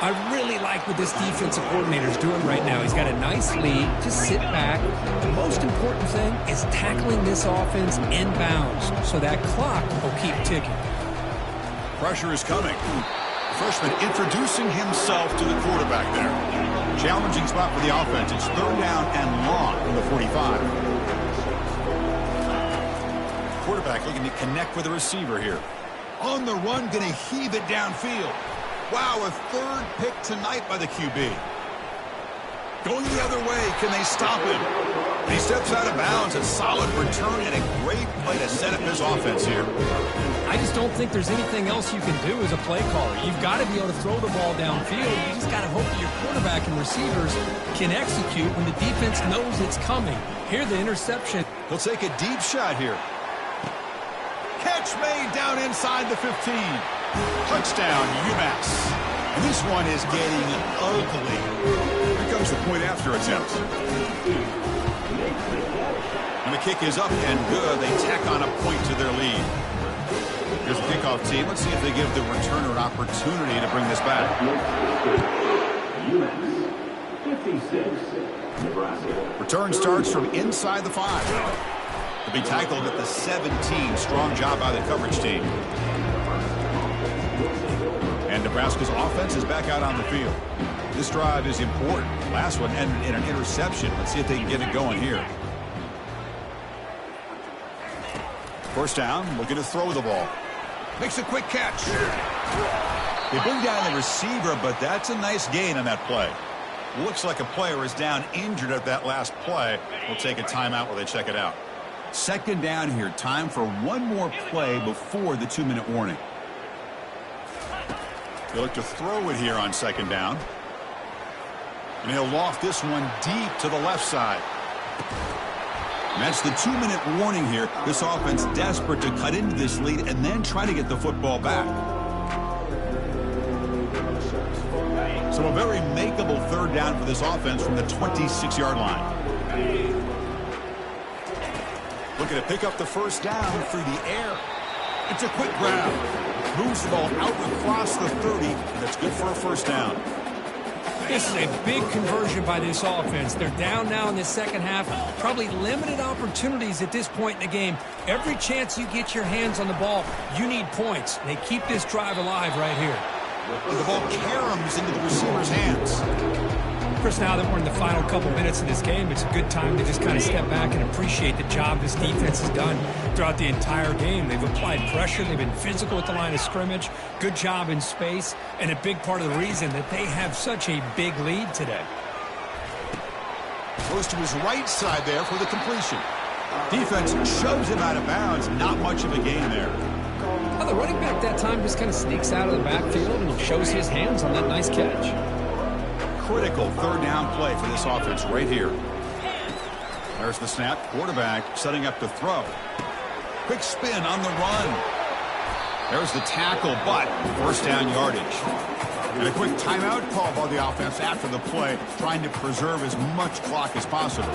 Speaker 3: I really like what this defensive coordinator is doing right now. He's got a nice lead. Just sit back. The most important thing is tackling this offense inbounds so that clock will keep ticking.
Speaker 1: Pressure is coming. The freshman introducing himself to the quarterback there. Challenging spot for the offense. It's 3rd down and long from the 45. Quarterback looking to connect with the receiver here. On the run, going to heave it downfield. Wow, a 3rd pick tonight by the QB. Going the other way, can they stop him? He steps out of bounds, a solid return and a great play to set up his offense here.
Speaker 2: I just don't think there's anything else you can do as a play caller. You've got to be able to throw the ball downfield. You just got to hope that your quarterback and receivers can execute when the defense knows it's coming. Here, the interception.
Speaker 1: He'll take a deep shot here. Catch made down inside the 15. Touchdown, UMass. And this one is getting ugly. Here comes the point after attempt. And the kick is up and good. They tack on a point to their lead. Here's the kickoff team. Let's see if they give the returner an opportunity to bring this back. Return starts from inside the 5. To be tackled at the 17. Strong job by the coverage team. And Nebraska's offense is back out on the field. This drive is important. Last one ended in an interception. Let's see if they can get it going here. 1st down, looking to throw the ball. Makes a quick catch. They bring down the receiver, but that's a nice gain on that play. Looks like a player is down injured at that last play. We'll take a timeout while they check it out. 2nd down here. Time for one more play before the 2-minute warning. They look to throw it here on 2nd down. And he'll loft this one deep to the left side. And that's the 2-minute warning here. This offense desperate to cut into this lead and then try to get the football back. So a very makeable 3rd down for this offense from the 26-yard line. Looking to pick up the 1st down through the air. It's a quick grab. Moves the ball out across the 30, and it's good for a 1st down.
Speaker 2: This is a big conversion by this offense. They're down now in the 2nd half. Probably limited opportunities at this point in the game. Every chance you get your hands on the ball, you need points. They keep this drive alive right here.
Speaker 1: And the ball caroms into the receiver's hands.
Speaker 2: Chris, now that we're in the final couple minutes of this game, it's a good time to just kind of step back and appreciate the job this defense has done throughout the entire game. They've applied pressure. They've been physical at the line of scrimmage. Good job in space. And a big part of the reason that they have such a big lead today.
Speaker 1: Goes to his right side there for the completion. Defense shoves him out of bounds. Not much of a gain there.
Speaker 3: Well, the running back that time just kind of sneaks out of the backfield and shows his hands on that nice catch.
Speaker 1: Critical 3rd down play for this offense right here. There's the snap. Quarterback setting up to throw. Quick spin on the run. There's the tackle, but 1st down yardage. And a quick timeout call by the offense after the play, trying to preserve as much clock as possible.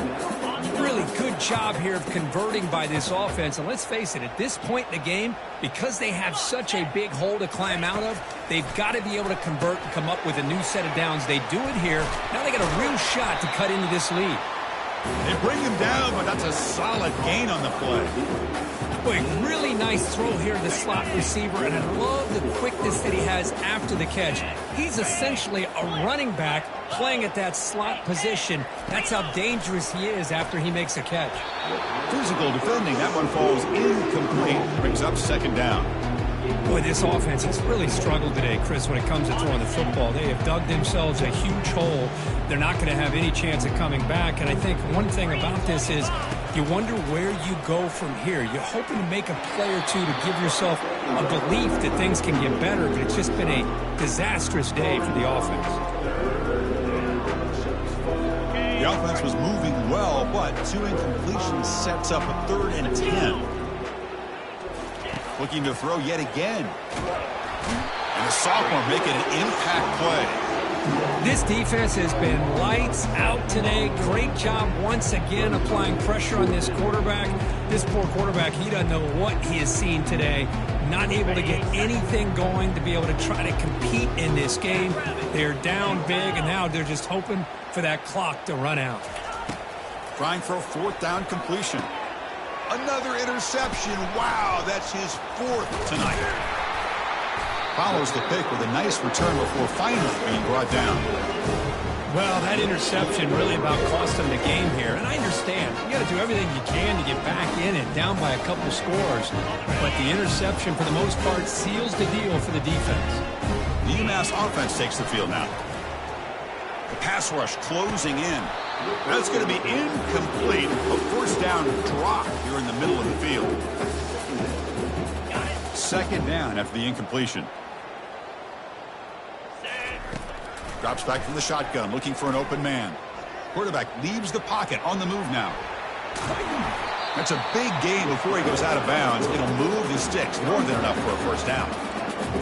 Speaker 2: Really good job here of converting by this offense. And let's face it, at this point in the game, because they have such a big hole to climb out of, they've got to be able to convert and come up with a new set of downs. They do it here. Now they got a real shot to cut into this lead.
Speaker 1: They bring him down, but that's a solid gain on the play.
Speaker 2: Boy, really nice throw here to the slot receiver, and I love the quickness that he has after the catch. He's essentially a running back playing at that slot position. That's how dangerous he is after he makes a catch.
Speaker 1: Physical defending. That one falls incomplete. Brings up 2nd down.
Speaker 2: Boy, this offense has really struggled today, Chris, when it comes to throwing the football. They have dug themselves a huge hole. They're not going to have any chance of coming back. And I think one thing about this is you wonder where you go from here. You're hoping to make a play or two to give yourself a belief that things can get better, but it's just been a disastrous day for the offense.
Speaker 1: The offense was moving well, but 2 incompletions sets up a 3rd and 10. Looking to throw yet again. And the sophomore making an impact play.
Speaker 2: This defense has been lights out today. Great job once again applying pressure on this quarterback. This poor quarterback, he doesn't know what he has seen today. Not able to get anything going to be able to try to compete in this game. They're down big, and now they're just hoping for that clock to run out.
Speaker 1: Trying for a 4th down completion. Another interception. Wow, that's his 4th tonight. Follows the pick with a nice return before finally being brought down.
Speaker 2: Well, that interception really about cost them the game here. And I understand. You got to do everything you can to get back in and down by a couple scores. But the interception, for the most part, seals the deal for the defense.
Speaker 1: The UMass offense takes the field now. The pass rush closing in. That's going to be incomplete. A first down drop here in the middle of the field. Second down after the incompletion. Drops back from the shotgun, looking for an open man. Quarterback leaves the pocket, on the move now. That's a big gain before he goes out of bounds. It'll move the sticks, more than enough for a first down.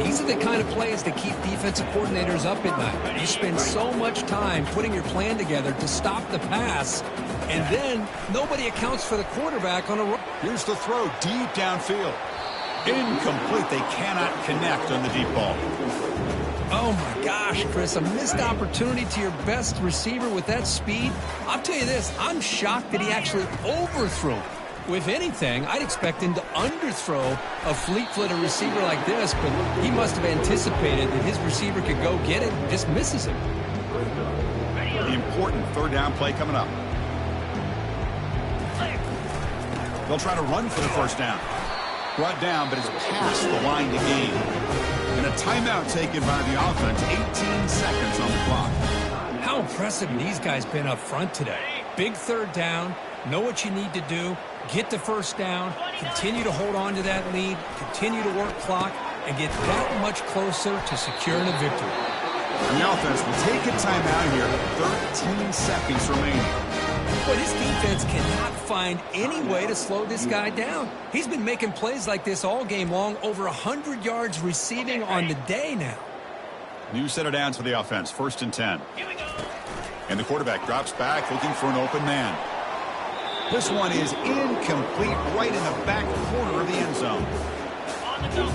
Speaker 3: These are the kind of plays that keep defensive coordinators up at night. You spend so much time putting your plan together to stop the pass, and then nobody accounts for the quarterback on a run.
Speaker 1: Here's the throw, deep downfield. Incomplete. They cannot connect on the deep ball.
Speaker 3: Oh, my gosh, Chris, a missed opportunity to your best receiver with that speed. I'll tell you this, I'm shocked that he actually overthrew him. If anything, I'd expect him to underthrow a fleet-footed receiver like this, but he must have anticipated that his receiver could go get it and just misses him.
Speaker 1: The important third down play coming up. They'll try to run for the first down. Brought down, but it's past the line to gain. And a timeout taken by the offense. 18 seconds on the clock.
Speaker 2: How impressive these guys been up front today. Big third down. Know what you need to do. Get the first down. Continue to hold on to that lead. Continue to work clock. And get that much closer to securing a victory.
Speaker 1: And the offense will take a timeout here. 13 seconds remaining.
Speaker 3: But his defense cannot find any way to slow this guy down. He's been making plays like this all game long, over 100 yards receiving on the day now.
Speaker 1: New set of downs for the offense, 1st and 10. And the quarterback drops back, looking for an open man. This one is incomplete, right in the back corner of the end zone.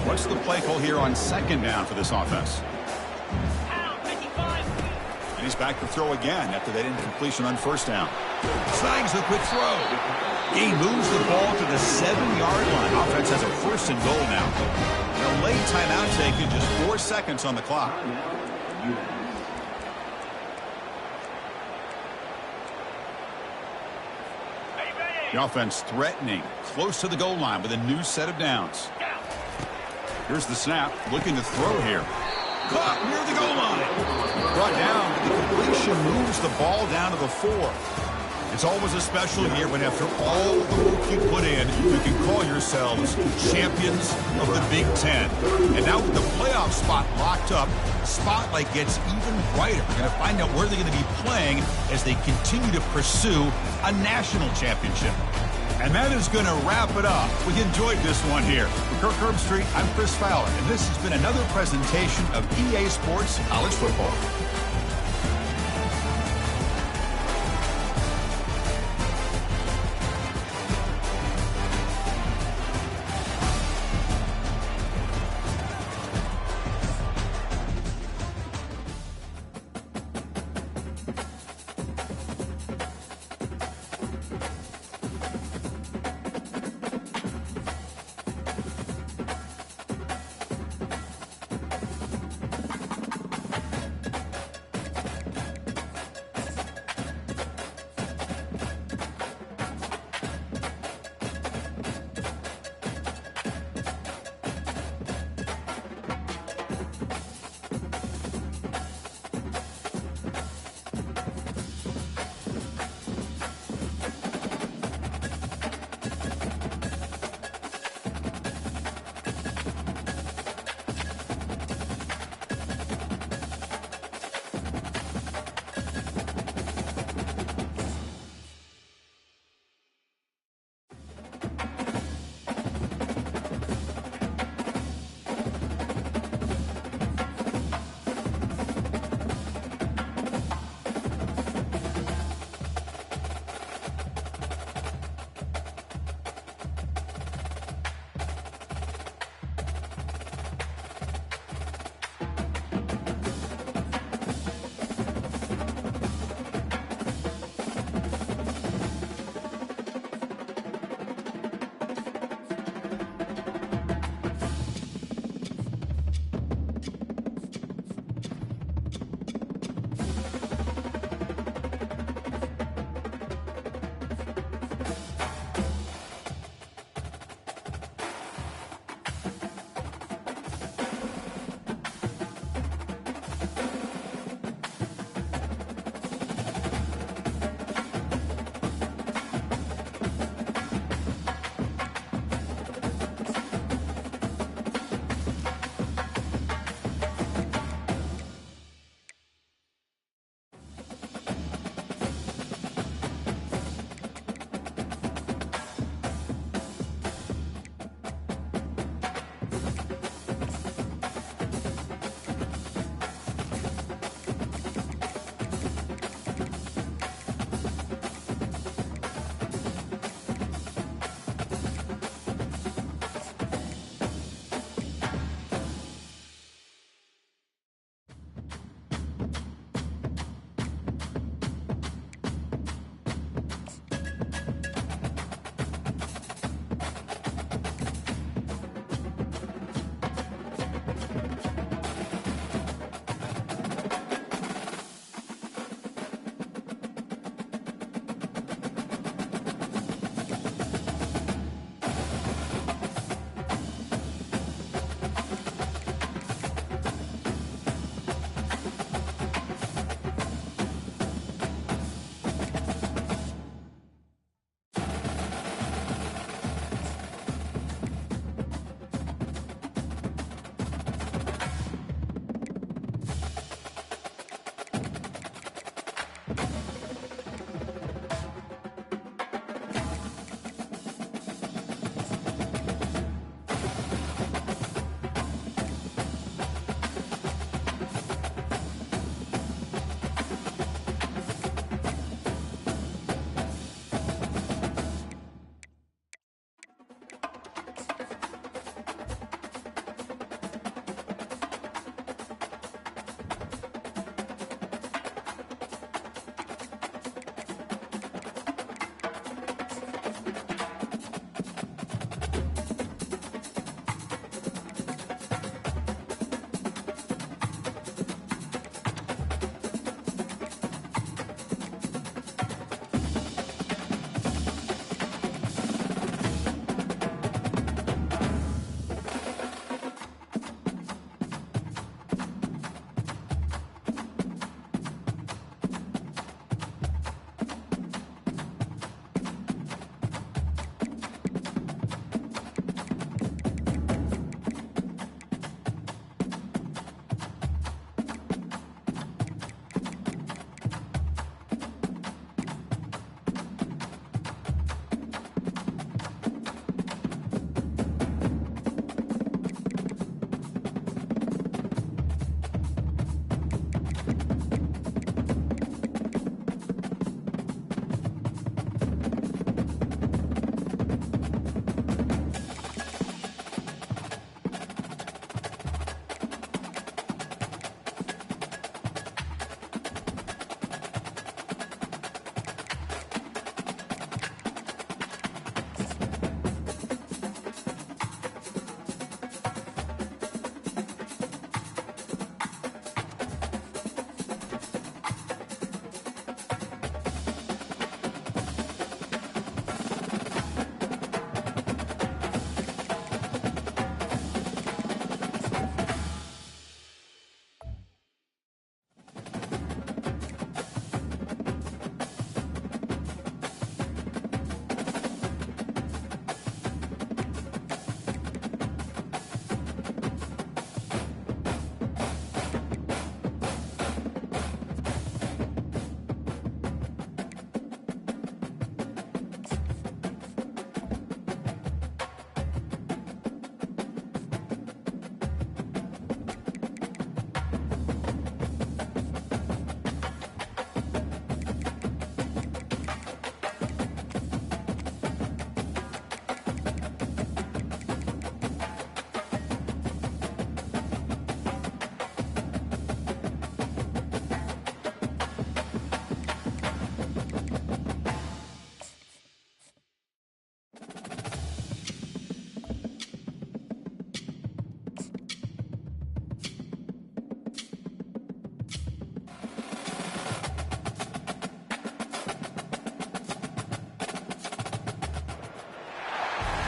Speaker 1: What's the play call here on 2nd down for this offense? And he's back to throw again after that incompletion on 1st down. Snags the quick throw. He moves the ball to the 7-yard line. Offense has a 1st and goal now. A late timeout taken, just 4 seconds on the clock. The offense threatening, close to the goal line with a new set of downs. Here's the snap, looking to throw here. Caught near the goal line. Brought down, but the completion moves the ball down to the 4. It's always a special year when after all the work you put in, you can call yourselves champions of the Big Ten. And now with the playoff spot locked up, the spotlight gets even brighter. We're going to find out where they're going to be playing as they continue to pursue a national championship. And that is going to wrap it up. We enjoyed this one here. For Kirk Herbstreit, I'm Chris Fowler, and this has been another presentation of EA Sports College Football.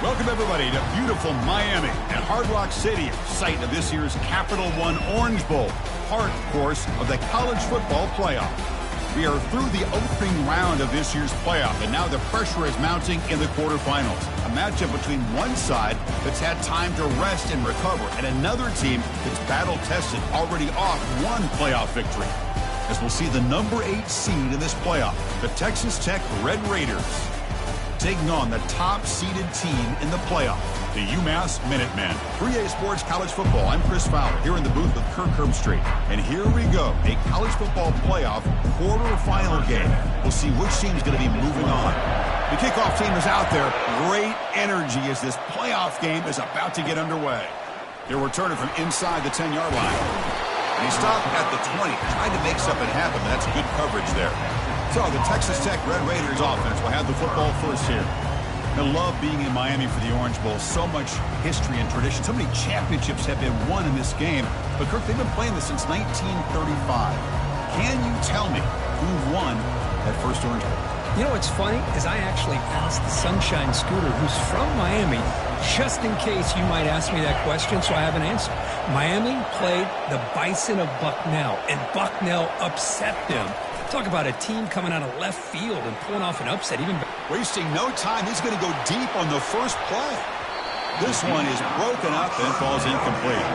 Speaker 1: Welcome, everybody, to beautiful Miami and Hard Rock Stadium, site of this year's Capital One Orange Bowl, part, of course, of the college football playoff. We are through the opening round of this year's playoff, and now the pressure is mounting in the quarterfinals. A matchup between one side that's had time to rest and recover, and another team that's battle-tested, already off one playoff victory. As we'll see the number 8 seed in this playoff, the Texas Tech Red Raiders, taking on the top-seeded team in the playoff, the UMass Minutemen. 3A Sports College Football. I'm Chris Fowler here in the booth with Kirk Herbstreit. And here we go, a college football playoff quarterfinal game. We'll see which team's going to be moving on. The kickoff team is out there. Great energy as this playoff game is about to get underway. He'll return it from inside the 10-yard line. And he stopped at the 20, trying to make something happen, but that's good coverage there. So the Texas Tech Red Raiders offense will have the football first here. I love being in Miami for the Orange Bowl. So much history and tradition. So many championships have been won in this game. But, Kirk, they've been playing this since 1935. Can you tell me who won that first Orange Bowl?
Speaker 2: You know what's funny is I actually asked the Sunshine Scooter, who's from Miami, just in case you might ask me that question, so I have an answer. Miami played the Bison of Bucknell, and Bucknell upset them. Talk about a team coming out of left field and pulling off an upset. Even
Speaker 1: wasting no time. He's going to go deep on the first play. This one is broken up and falls incomplete.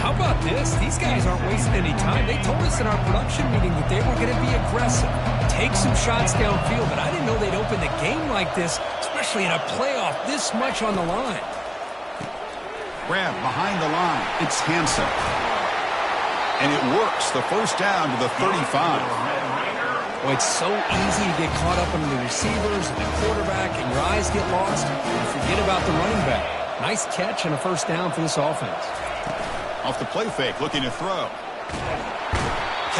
Speaker 2: How about this? These guys aren't wasting any time. They told us in our production meeting that they were going to be aggressive, take some shots downfield, but I didn't know they'd open the game like this, especially in a playoff this much on the line.
Speaker 1: Grab behind the line. It's Hansen. And it works. The first down to the 35.
Speaker 2: Well, it's so easy to get caught up in the receivers and the quarterback, and your eyes get lost, and forget about the running back. Nice catch and a first down for this offense.
Speaker 1: Off the play fake, looking to throw.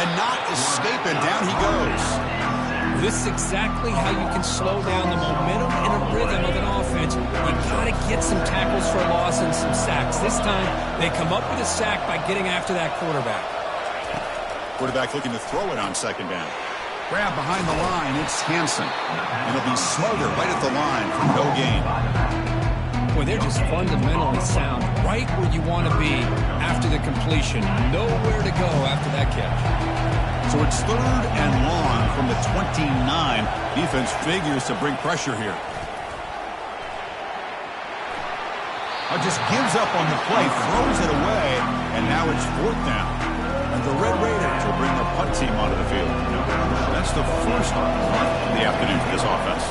Speaker 1: Cannot escape it. Down he goes.
Speaker 2: This is exactly how you can slow down the momentum and a rhythm of an offense. You got to get some tackles for a loss and some sacks. This time, they come up with a sack by getting after that quarterback.
Speaker 1: Quarterback looking to throw it on second down. Grab behind the line. It's Hansen. And it'll be smothered right at the line for no gain.
Speaker 2: Boy, they're just fundamentally sound. Right where you want to be after the completion. Nowhere to go after that catch.
Speaker 1: So it's 3rd and long from the 29. Defense figures to bring pressure here. Just gives up on the play, throws it away, and now it's 4th down. And the Red Raiders will bring their punt team onto the field. That's the first punt of the afternoon for this offense.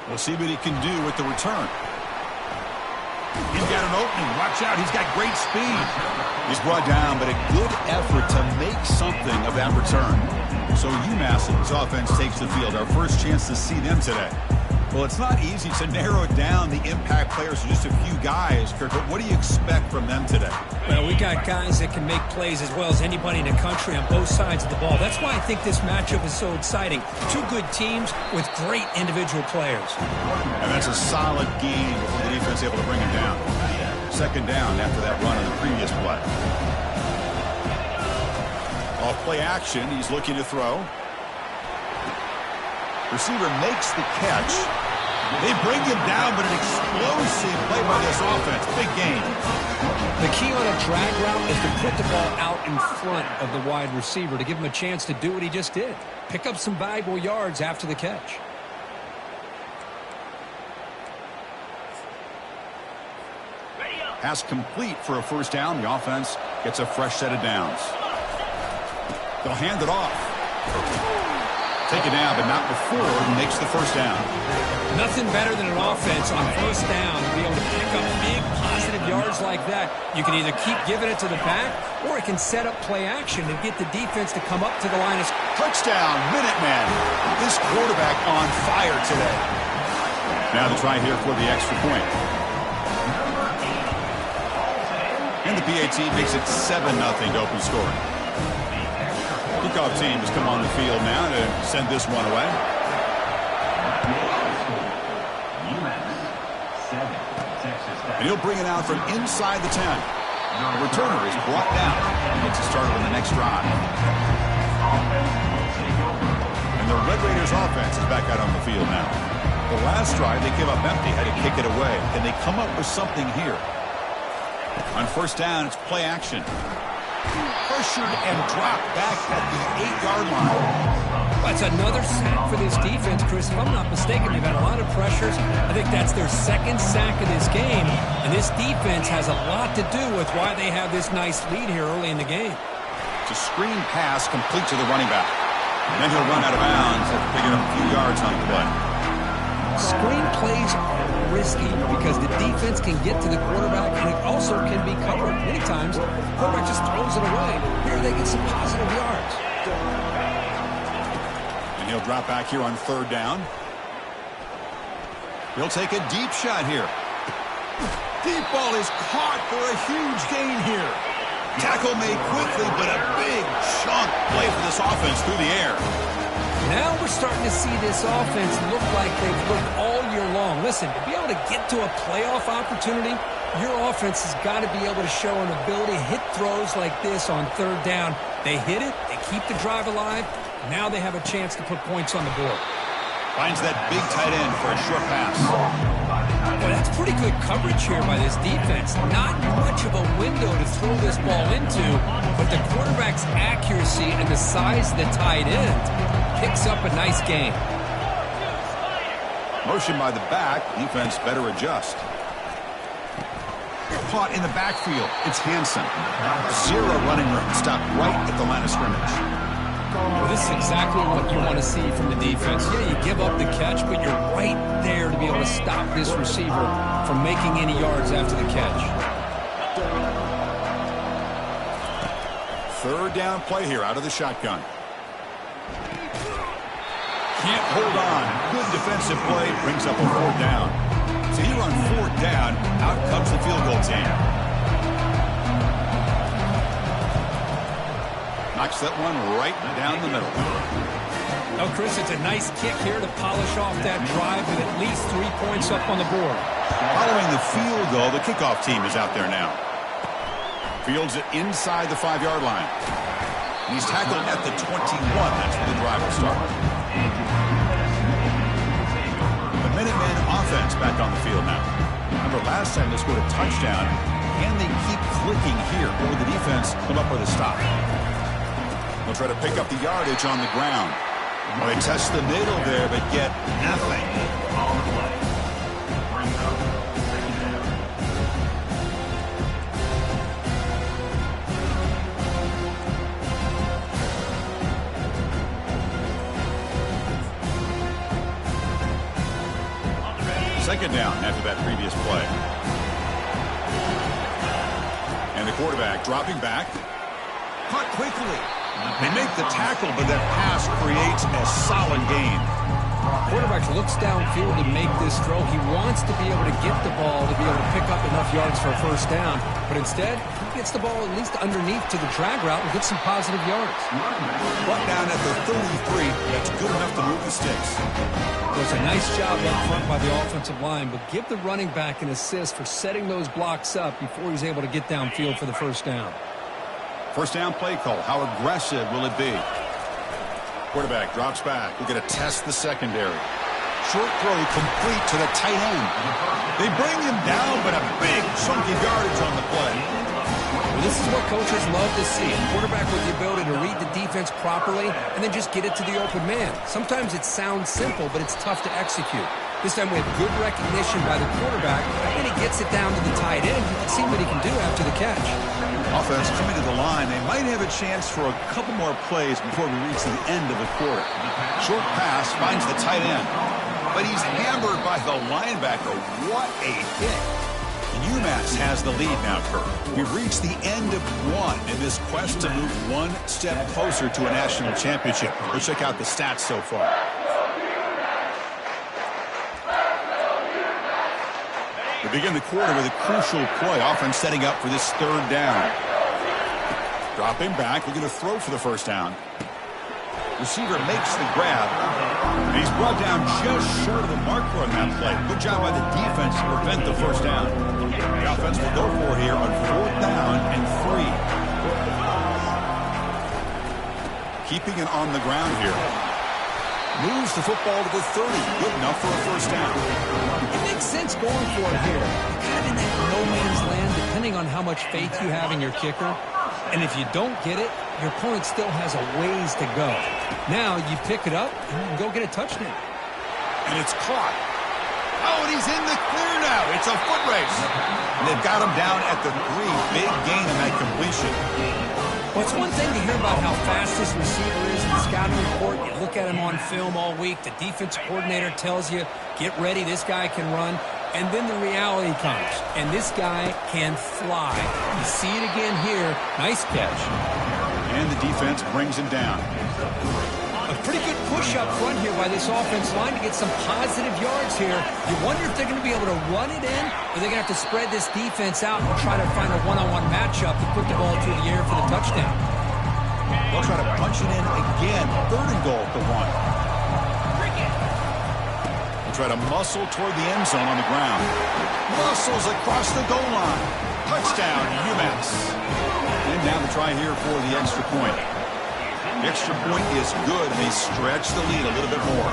Speaker 1: We'll see what he can do with the return. He's got an opening. Watch out. He's got great speed. He's brought down, but a good effort to make something of that return. So UMass's offense takes the field. Our first chance to see them today. Well, it's not easy to narrow down the impact players to just a few guys, Kirk, but what do you expect from them today?
Speaker 2: Well, we got guys that can make plays as well as anybody in the country on both sides of the ball. That's why I think this matchup is so exciting. Two good teams with great individual players.
Speaker 1: And that's a solid game before the defense able to bring him down. Second down after that run on the previous play. Off play action, he's looking to throw. Receiver makes the catch. They bring him down, but an explosive play by this offense. Big gain.
Speaker 2: The key on a drag route is to put the ball out in front of the wide receiver to give him a chance to do what he just did. Pick up some valuable yards after the catch.
Speaker 1: Pass complete for a first down. The offense gets a fresh set of downs. They'll hand it off. Take it down, but not before he makes the first down.
Speaker 2: Nothing better than an offense on first down to be able to pick up big positive yards like that. You can either keep giving it to the back, or it can set up play action and get the defense to come up to the line.
Speaker 1: Touchdown, Minuteman. This quarterback on fire today. Now to try here for the extra point. And the PAT makes it 7-0 to open scoring. Kickoff team has come on the field now to send this one away. And he'll bring it out from inside the 10. The returner is brought down and gets it started on the next drive. And the Red Raiders offense is back out on the field now. The last drive, they came up empty, had to kick it away. Can they come up with something here? On first down, it's play action. Pressured and dropped back at the 8-yard line.
Speaker 2: That's another sack for this defense, Chris. If I'm not mistaken, they've had a lot of pressures. I think that's their second sack of this game. And this defense has a lot to do with why they have this nice lead here early in the game.
Speaker 1: It's a screen pass complete to the running back. And then he'll run out of bounds after picking up a few yards on the play.
Speaker 2: Screen plays are risky because the defense can get to the quarterback and it also can be covered. Many times, the quarterback just throws it away. Here they get some positive yards.
Speaker 1: And he'll drop back here on third down. He'll take a deep shot here. Deep ball is caught for a huge gain here. Tackle made quickly, but a big chunk play for this offense through the air.
Speaker 2: Now we're starting to see this offense look like they've looked all year long. Listen, to be able to get to a playoff opportunity, your offense has got to be able to show an ability to hit throws like this on third down. They hit it, they keep the drive alive, now they have a chance to put points on the board.
Speaker 1: Finds that big tight end for a short pass.
Speaker 2: Well, that's pretty good coverage here by this defense. Not much of a window to throw this ball into, but the quarterback's accuracy and the size of the tight end picks up a nice gain.
Speaker 1: Motion by the back. Defense better adjust. Caught in the backfield. It's Hansen. Zero running room. Stopped right at the line of scrimmage.
Speaker 2: Well, this is exactly what you want to see from the defense. Yeah, you give up the catch, but you're right there to be able to stop this receiver from making any yards after the catch.
Speaker 1: Third down play here out of the shotgun. Can't hold on. Good defensive play. Brings up a fourth down. So here on fourth down, out comes the field goal team. Knocks that one right down the middle.
Speaker 2: Oh, Chris, it's a nice kick here to polish off that drive with at least 3 points up on the board.
Speaker 1: Following the field goal, the kickoff team is out there now. Fields it inside the 5-yard line. He's tackled at the 21. That's where the drive will start. The Minutemen offense back on the field now. Remember last time they scored a touchdown. Can they keep clicking here? Or will the defense come up with a stop? They'll try to pick up the yardage on the ground. Well, they test the middle there, but get nothing. Second down after that previous play. And the quarterback dropping back. Caught quickly. They make the tackle, but that pass creates a solid gain.
Speaker 2: Quarterback looks downfield to make this throw. He wants to be able to get the ball to be able to pick up enough yards for a first down. But instead, he gets the ball at least underneath to the drag route and gets some positive yards.
Speaker 1: Brought down at the 33. That's good enough to move the sticks.
Speaker 2: It was a nice job up front by the offensive line, but give the running back an assist for setting those blocks up before he's able to get downfield for the first down.
Speaker 1: First down play call. How aggressive will it be? Quarterback drops back. We're going to test the secondary. Short throw complete to the tight end. They bring him down, but a big chunk of yardage on the play.
Speaker 2: Well, this is what coaches love to see. A quarterback with the ability to read the defense properly and then just get it to the open man. Sometimes it sounds simple, but it's tough to execute. This time we have good recognition by the quarterback, and he gets it down to the tight end. You can see what he can do after the catch.
Speaker 1: Offense coming to the line. They might have a chance for a couple more plays before we reach the end of the quarter. Short pass finds the tight end, but he's hammered by the linebacker. What a hit. And UMass has the lead now, Kurt. We've reached the end of one in this quest to move one step closer to a national championship. Let's check out the stats so far. We begin the quarter with a crucial play. Offense setting up for this third down. Dropping back. We're going to throw for the first down. Receiver makes the grab. And he's brought down just short of the marker on that play. Good job by the defense to prevent the first down. The offense will go for it here on fourth down and 3. Keeping it on the ground here. Moves the football to the 30. Good enough for a first down.
Speaker 3: It makes sense going for it here. Kind of in that no man's land, depending on how much faith you have in your kicker. And if you don't get it, your opponent still has a ways to go. Now you pick it up and you can go get a touchdown.
Speaker 1: And it's caught. Oh, and he's in the clear now. It's a foot race. And they've got him down at the 3. Big gain in that completion.
Speaker 2: Well, it's one thing to hear about how fast this receiver is in the scouting report. You look at him on film all week. The defense coordinator tells you, get ready, this guy can run. And then the reality comes, and this guy can fly. You see it again here. Nice catch.
Speaker 1: And the defense brings him down.
Speaker 2: A pretty good push up front here by this offense line to get some positive yards here. You wonder if they're going to be able to run it in, or they're going to have to spread this defense out and try to find a one-on-one matchup to put the ball through the air for the touchdown.
Speaker 1: They'll try to punch it in again. 3rd and goal at the 1. Try to muscle toward the end zone on the ground. Muscles across the goal line. Touchdown, UMass. And now the try here for the extra point. The extra point is good, and they stretch the lead a little bit more.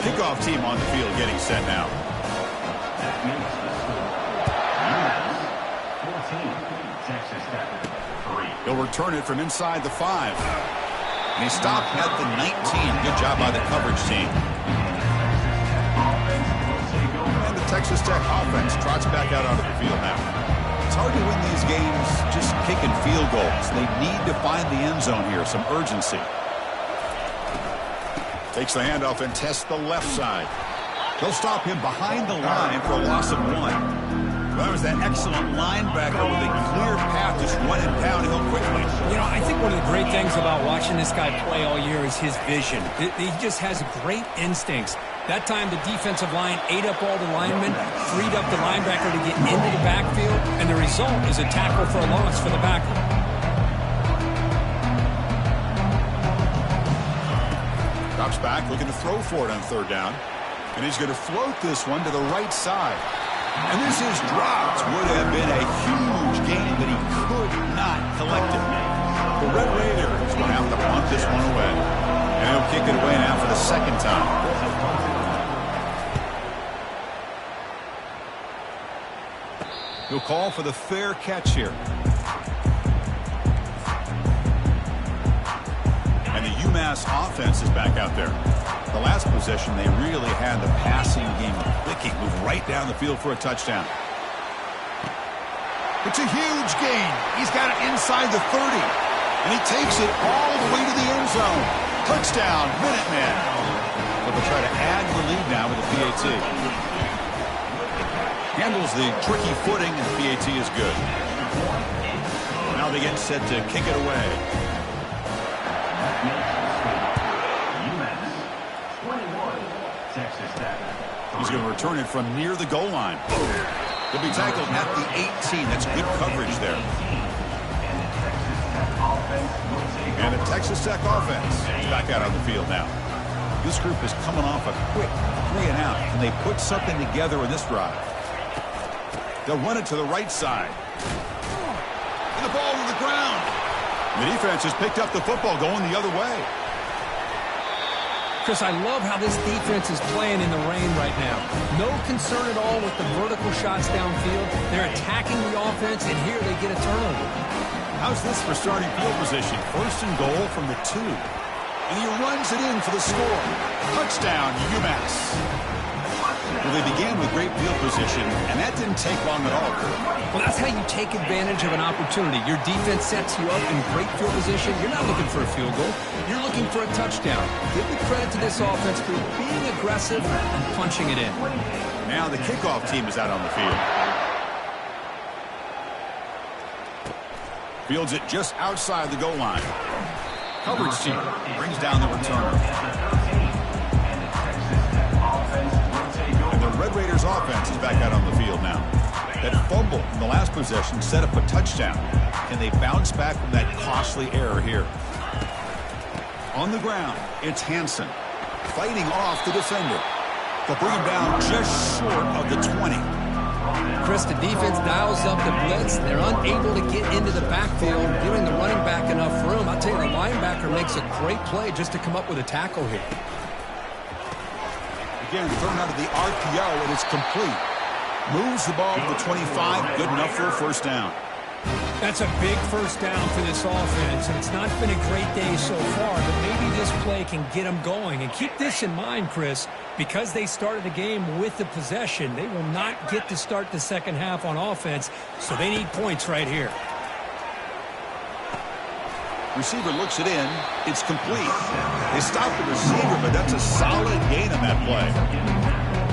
Speaker 1: Kickoff team on the field getting set now. He'll return it from inside the 5. And he stopped at the 19. Good job by the coverage team. Texas Tech offense trots back out onto the field now. It's hard to win these games just kicking field goals. They need to find the end zone here, some urgency. Takes the handoff and tests the left side. They'll stop him behind the line for a loss of 1. Well, that was that excellent linebacker with a clear path, just running downhill quickly.
Speaker 2: You know, I think one of the great things about watching this guy play all year is his vision. He just has great instincts. That time, the defensive line ate up all the linemen, freed up the linebacker to get into the backfield, and the result is a tackle for a loss for the backer.
Speaker 1: Drops back, looking to throw for it on 3rd down. And he's going to float this one to the right side. And this is dropped. Would have been a huge gain, but he could not collect it. The Red Raiders going to have to punt this one away. And he'll kick it away now for the 2nd time. He'll call for the fair catch here. And the UMass offense is back out there. The last possession, they really had the passing game clicking. Move right down the field for a touchdown. It's a huge gain. He's got it inside the 30. And he takes it all the way to the end zone. Touchdown, Minutemen. But they'll try to add to the lead now with the PAT. Handles the tricky footing, and the PAT is good. Now they get set to kick it away. He's going to return it from near the goal line. He'll be tackled at the 18. That's good coverage there. And the Texas Tech offense is back out on the field now. This group is coming off a quick 3 and out. Can they put something together in this drive? They'll run it to the right side. And the ball to the ground. The defense has picked up the football going the other way.
Speaker 2: Chris, I love how this defense is playing in the rain right now. No concern at all with the vertical shots downfield. They're attacking the offense, and here they get a turnover.
Speaker 1: How's this for starting field position? 1st and goal from the 2. And he runs it in for the score. Touchdown, UMass. Well, they began with great field position, and that didn't take long at all.
Speaker 2: Well, that's how you take advantage of an opportunity. Your defense sets you up in great field position. You're not looking for a field goal. You're looking for a touchdown. Give the credit to this offense for being aggressive and punching it in.
Speaker 1: Now the kickoff team is out on the field. Fields it just outside the goal line. Coverage team brings down the return. And the Red Raiders offense is back out on the field now. That fumble in the last possession set up a touchdown. Can they bounce back from that costly error here? On the ground, it's Hansen fighting off the defender. They'll bring him down just short of the 20.
Speaker 3: Chris, the defense dials up the blitz. They're unable to get into the backfield, giving the running back enough room. I'll tell you, the linebacker makes a great play just to come up with a tackle here.
Speaker 1: Again, thrown out of the RPO, and it's complete. Moves the ball to the 25, good enough for a first down.
Speaker 2: That's a big first down for this offense, and it's not been a great day so far, but maybe this play can get them going. And keep this in mind, Chris, because they started the game with the possession, they will not get to start the second half on offense, so they need points right here.
Speaker 1: Receiver looks it in. It's complete. They stopped the receiver, but that's a solid gain on that play.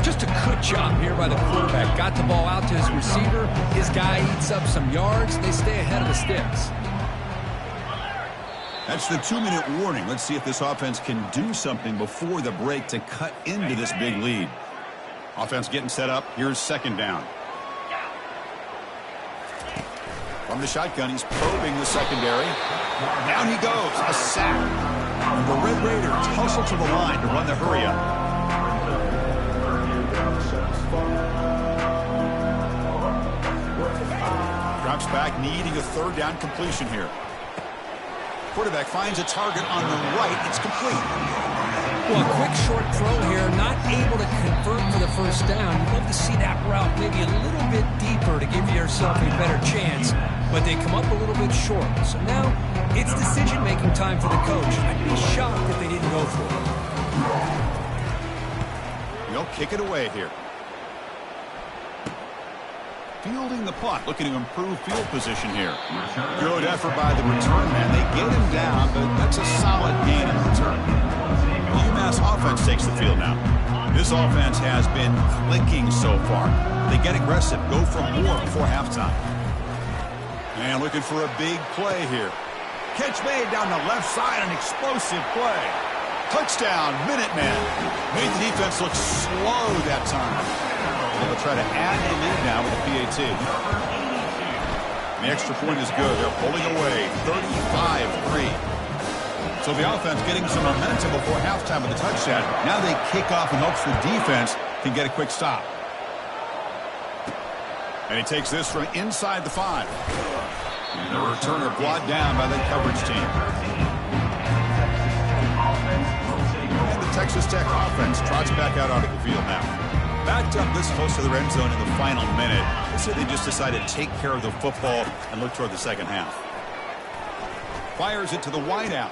Speaker 3: Just a good job here by the quarterback. Got the ball out to his receiver. His guy eats up some yards. They stay ahead of the sticks.
Speaker 1: That's the 2-minute warning. Let's see if this offense can do something before the break to cut into this big lead. Offense getting set up. Here's second down. From the shotgun, he's probing the secondary. Down he goes. A sack. And the Red Raiders hustle to the line to run the hurry up. Drops back, needing a third down completion here. Quarterback finds a target on the right. It's complete.
Speaker 2: Well, a quick short throw here, not able to convert for the first down. You'd love to see that route maybe a little bit deeper to give yourself a better chance, but they come up a little bit short. So now it's decision-making time for the coach. I'd be shocked if they didn't go for it.
Speaker 1: They'll kick it away here. Fielding the punt, looking to improve field position here. Good effort by the return man. They get him down, but that's a solid gain in return. The UMass offense takes the field now. This offense has been clicking so far. They get aggressive, go for more before halftime. And looking for a big play here. Catch made down the left side, an explosive play. Touchdown, Minutemen. Made the defense look slow that time. They'll try to add him in now with the PAT. The extra point is good. They're pulling away 35-3. So the offense getting some momentum before halftime with the touchdown. Now they kick off in hopes the defense can get a quick stop. And he takes this from inside the 5. And the returner brought down by the coverage team. And the Texas Tech offense trots back out onto the field now. Backed up this close to the red zone in the final minute. They said they just decided to take care of the football and look toward the second half. Fires it to the wideout.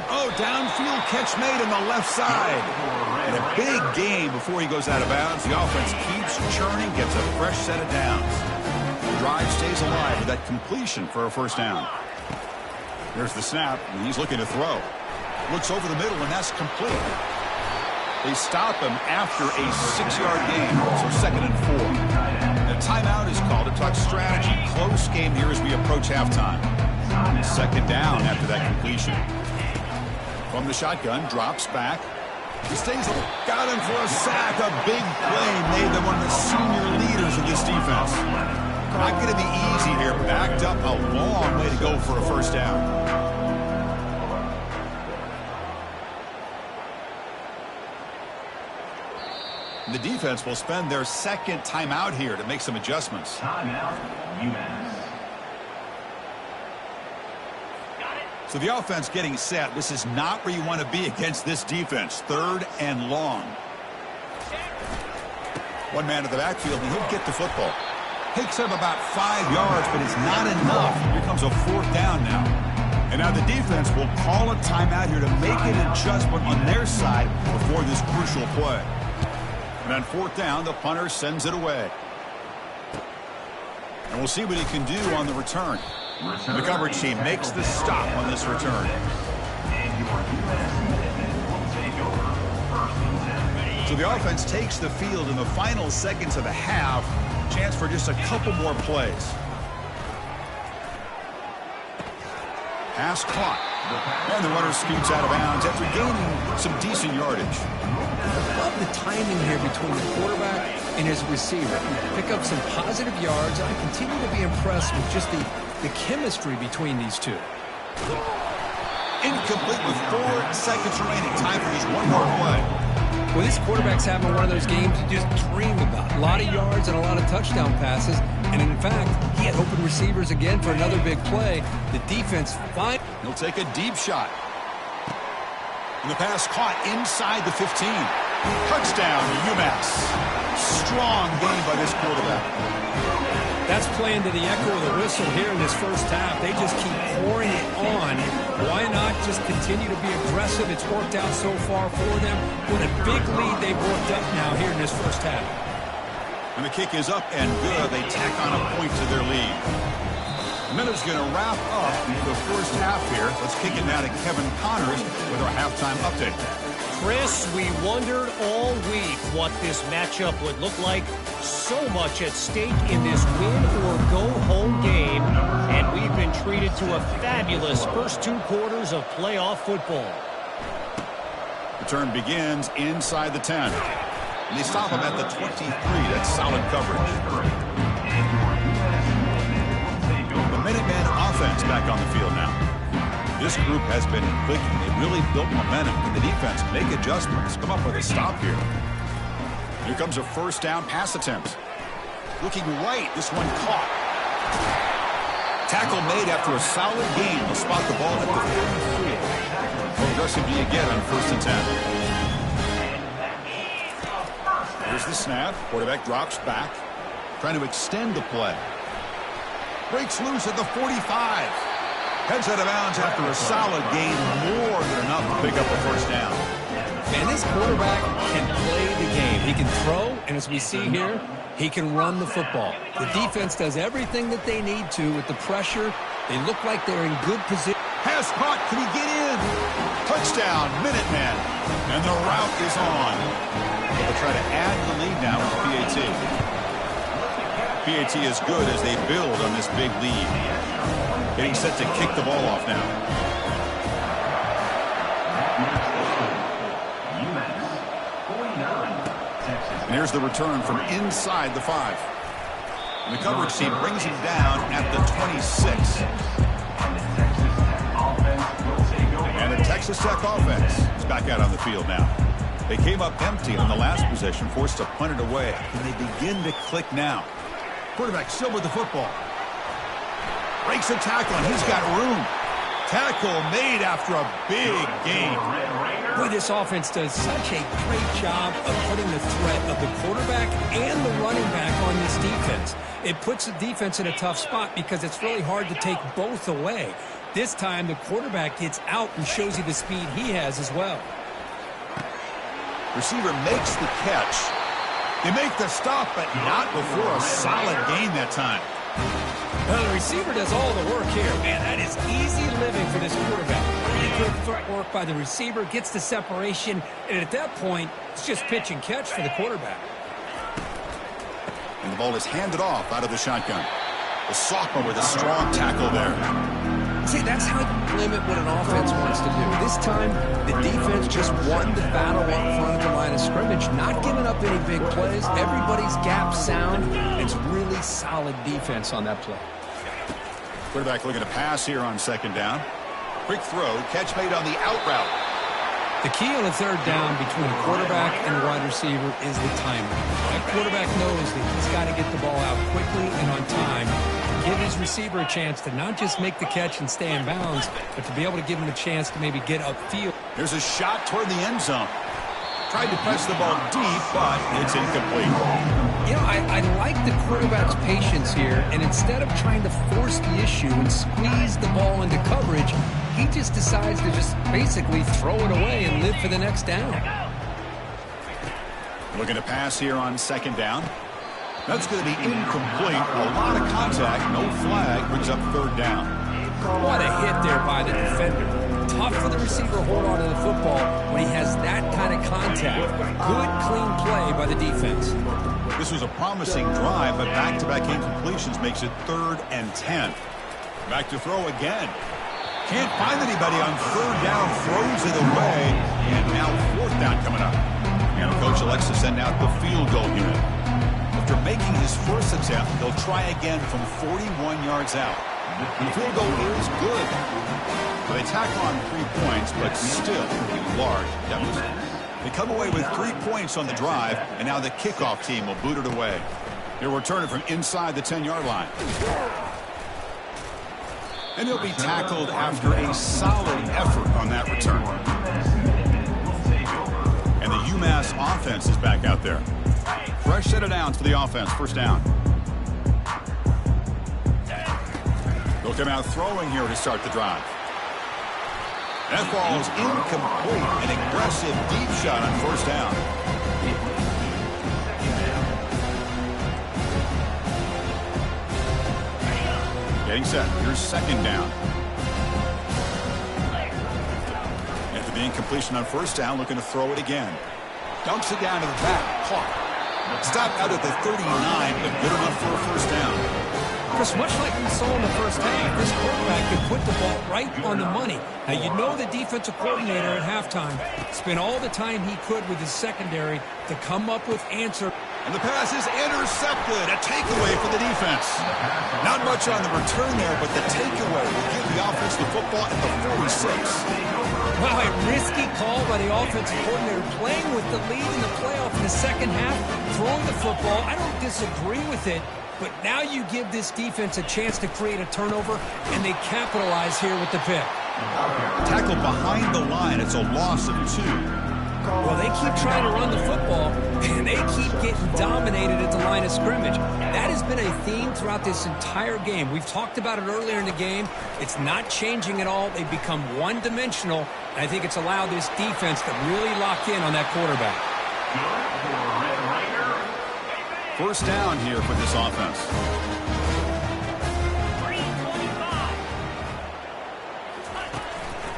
Speaker 1: Oh, downfield catch made on the left side. And a big gain before he goes out of bounds. The offense keeps churning, gets a fresh set of downs. The drive stays alive with that completion for a first down. There's the snap, and he's looking to throw. Looks over the middle, and that's complete. They stop him after a 6-yard gain, so 2nd and 4. A timeout is called to talk strategy. Close game here as we approach halftime. Second down after that completion. From the shotgun, drops back. He stays, got him for a sack. A big play made them one of the senior leaders of this defense. Not going to be easy here. Backed up a long way to go for a first down. The defense will spend their second timeout here to make some adjustments.
Speaker 6: Timeout, UMass.
Speaker 1: So the offense getting set. This is not where you want to be against this defense. 3rd and long. One man to the backfield, and he'll get the football. Takes up about 5 yards, but it's not enough. Here comes a 4th down now. And now the defense will call a timeout here to make an adjustment on their side before this crucial play. And on 4th down, the punter sends it away. And we'll see what he can do on the return. The coverage team makes the stop on this return. So the offense takes the field in the final seconds of the half. Chance for just a couple more plays. Pass caught. And the runner scoots out of bounds after gaining some decent yardage.
Speaker 3: I love the timing here between the quarterback and his receiver. Pick up some positive yards, and I continue to be impressed with just the chemistry between these two.
Speaker 1: Incomplete with 4 seconds remaining. Time for just one more play.
Speaker 3: Well, this quarterback's having one of those games you just dream about. A lot of yards and a lot of touchdown passes. And in fact, he had open receivers again for another big play. The defense fine.
Speaker 1: He'll take a deep shot. And the pass caught inside the 15. Touchdown, UMass. Strong game by this quarterback.
Speaker 2: That's playing to the echo of the whistle here in this first half. They just keep pouring it on. Why not just continue to be aggressive? It's worked out so far for them. What a big lead they've worked up now here in this first half.
Speaker 1: And the kick is up and good. They tack on a point to their lead. Miller's going to wrap up the first half here. Let's kick it now to Kevin Connors with our halftime update.
Speaker 4: Chris, we wondered all week what this matchup would look like. So much at stake in this win-or-go-home game, and we've been treated to a fabulous first 2 quarters of playoff football.
Speaker 1: The turn begins inside the 10. And they stop him at the 23. That's solid coverage. The Minutemen offense back on the field now. This group has been clicking. They really built momentum. Can the defense make adjustments? Come up with a stop here. Here comes a first down pass attempt. Looking right. This one caught. Tackle made after a solid gain. They'll spot the ball at the 34. How aggressive do you get on 1st and 10? Here's the snap. Quarterback drops back. Trying to extend the play. Breaks loose at the 45. Heads out of bounds after a solid gain. More than enough to pick up the first down.
Speaker 2: And this quarterback can play the game. He can throw, and as we see here, he can run the football. The defense does everything that they need to with the pressure. They look like they're in good position.
Speaker 1: Pass caught. Can he get in? Touchdown, Minutemen. And the route is on. They'll try to add the lead now with PAT. PAT is good as they build on this big lead. Getting set to kick the ball off now. And here's the return from inside the 5. And the coverage team brings him down at the 26. And the Texas Tech offense is back out on the field now. They came up empty on the last possession, forced to punt it away. And they begin to click now. Quarterback still with the football. Breaks a tackle, and he's got room. Tackle made after a big gain.
Speaker 2: Boy, this offense does such a great job of putting the threat of the quarterback and the running back on this defense. It puts the defense in a tough spot because it's really hard to take both away. This time, the quarterback gets out and shows you the speed he has as well.
Speaker 1: Receiver makes the catch. They make the stop, but not before a solid gain that time.
Speaker 2: Well, the receiver does all the work here. Man, that is easy living for this quarterback. Really good footwork by the receiver, gets the separation, and at that point, it's just pitch and catch for the quarterback.
Speaker 1: And the ball is handed off out of the shotgun. The sophomore with a strong tackle there.
Speaker 3: See, that's how you limit what an offense wants to do. This time, the defense just won the battle up front of the line of scrimmage, not giving up any big plays. Everybody's gap sound. It's really solid defense on that play.
Speaker 1: Quarterback looking to pass here on 2nd down. Quick throw, catch made on the out route.
Speaker 2: The key on the 3rd down between the quarterback and the wide receiver is the timing. That quarterback knows that he's got to get the ball out quickly and on time. Give his receiver a chance to not just make the catch and stay in bounds, but to be able to give him a chance to maybe get upfield.
Speaker 1: There's a shot toward the end zone. Tried to press the ball deep, but it's incomplete.
Speaker 2: You know, I like the quarterback's patience here, and instead of trying to force the issue and squeeze the ball into coverage, he just decides to just basically throw it away and live for the next down.
Speaker 1: Looking to pass here on 2nd down. That's going to be incomplete. A lot of contact, no flag, brings up 3rd down.
Speaker 2: What a hit there by the defender. Tough for the receiver to hold on to the football when he has that kind of contact. Good, clean play by the defense.
Speaker 1: This was a promising drive, but back-to-back incompletions makes it 3rd and 10. Back to throw again. Can't find anybody on 3rd down, throws it away, and now 4th down coming up. And the coach elects to send out the field goal unit. After making his first attempt, they'll try again from 41 yards out. The field goal is good. So they tack on 3 points, but still a large deficit. They come away with 3 points on the drive, and now the kickoff team will boot it away. They'll return it from inside the 10-yard line. And he'll be tackled after a solid effort on that return. And the UMass UMass offense is back out there. Fresh set of downs for the offense. First down. They'll come out throwing here to start the drive. That ball is incomplete. An aggressive deep shot on first down. Getting set. Here's second down. After the incompletion on first down, looking to throw it again. Dumps it down to the back. Caught. Stopped out at the 39, but good enough for a first down.
Speaker 2: Chris, much like we saw in the first half, this quarterback could put the ball right on the money. Now, you know the defensive coordinator at halftime spent all the time he could with his secondary to come up with answer.
Speaker 1: And the pass is intercepted. A takeaway for the defense. Not much on the return there, but the takeaway will give the offense the football at the 46.
Speaker 2: Wow, a risky call by the offensive coordinator, playing with the lead in the playoff in the second half, throwing the football. I don't disagree with it, but now you give this defense a chance to create a turnover, and they capitalize here with the pick.
Speaker 1: Tackled behind the line. It's a loss of 2.
Speaker 2: Well, they keep trying to run the football, and they keep getting dominated at the line of scrimmage. That has been a theme throughout this entire game. We've talked about it earlier in the game. It's not changing at all. They've become one-dimensional, and I think it's allowed this defense to really lock in on that quarterback.
Speaker 1: First down here for this offense.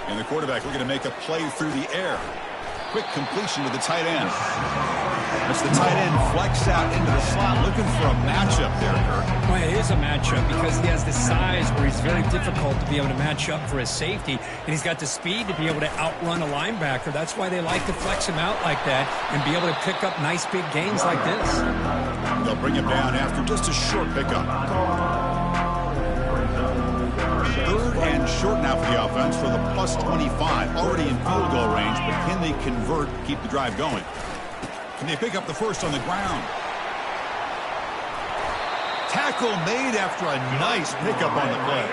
Speaker 1: And the quarterback looking to make a play through the air. Quick completion to the tight end. As the tight end flex out into the slot, looking for a matchup there, Kirk.
Speaker 2: Well, it is a matchup because he has the size where he's very difficult to be able to match up for his safety, and he's got the speed to be able to outrun a linebacker. That's why they like to flex him out like that and be able to pick up nice big gains like this.
Speaker 1: They'll bring him down after just a short pickup. Third and short now for the offense for the plus 25. Already in field goal range, but can they convert, keep the drive going? Can they pick up the first on the ground? Tackle made after a nice pickup on the play.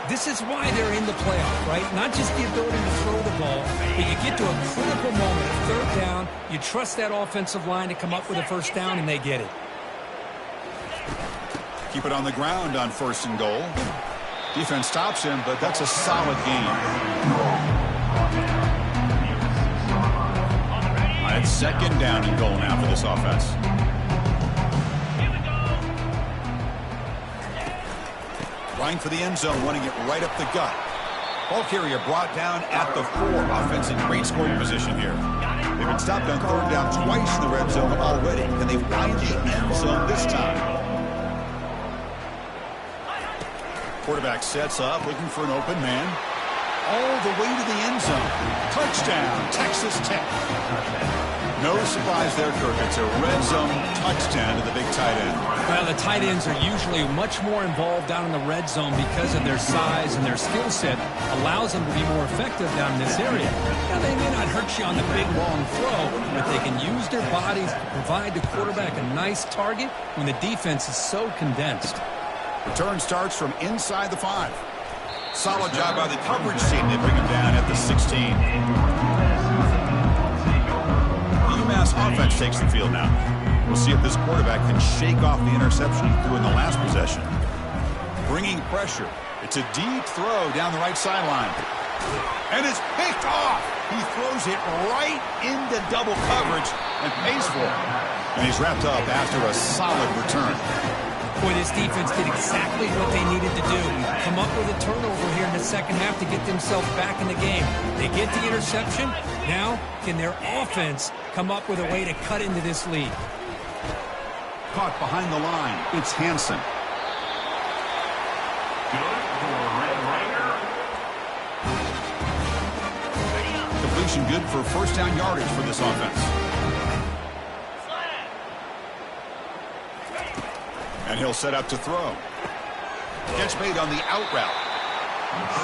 Speaker 2: This is why they're in the playoff, right? Not just the ability to throw the ball, but you get to a critical moment, third down, you trust that offensive line to come up with a first down, and they get it.
Speaker 1: Keep it on the ground on first and goal. Defense stops him, but that's a solid game. It's second down and goal now for this offense. Line for the end zone, running it right up the gut. Ball carrier brought down at the 4. Offense in great scoring position here. They've been stopped on third down twice in the red zone already. Can they find the end zone this time? Quarterback sets up, looking for an open man. All the way to the end zone. Touchdown, Texas Tech. No surprise there, Kirk. It's a red zone touchdown to the big tight end.
Speaker 2: Well, the tight ends are usually much more involved down in the red zone because of their size, and their skill set allows them to be more effective down in this area. Now, they may not hurt you on the big, long throw, but they can use their bodies to provide the quarterback a nice target when the defense is so condensed.
Speaker 1: Return starts from inside the 5. Solid job by the coverage team. They bring him down at the 16. The UMass offense takes the field now. We'll see if this quarterback can shake off the interception he threw in the last possession. Bringing pressure. It's a deep throw down the right sideline. And it's picked off. He throws it right into double coverage and pays for it. And he's wrapped up after a solid return.
Speaker 2: Boy, this defense did exactly what they needed to do. Come up with a turnover here in the second half to get themselves back in the game. They get the interception. Now, can their offense come up with a way to cut into this lead?
Speaker 1: Caught behind the line. It's Hansen. Completion good for first down yardage for this offense. And he'll set up to throw. Gets made on the out route.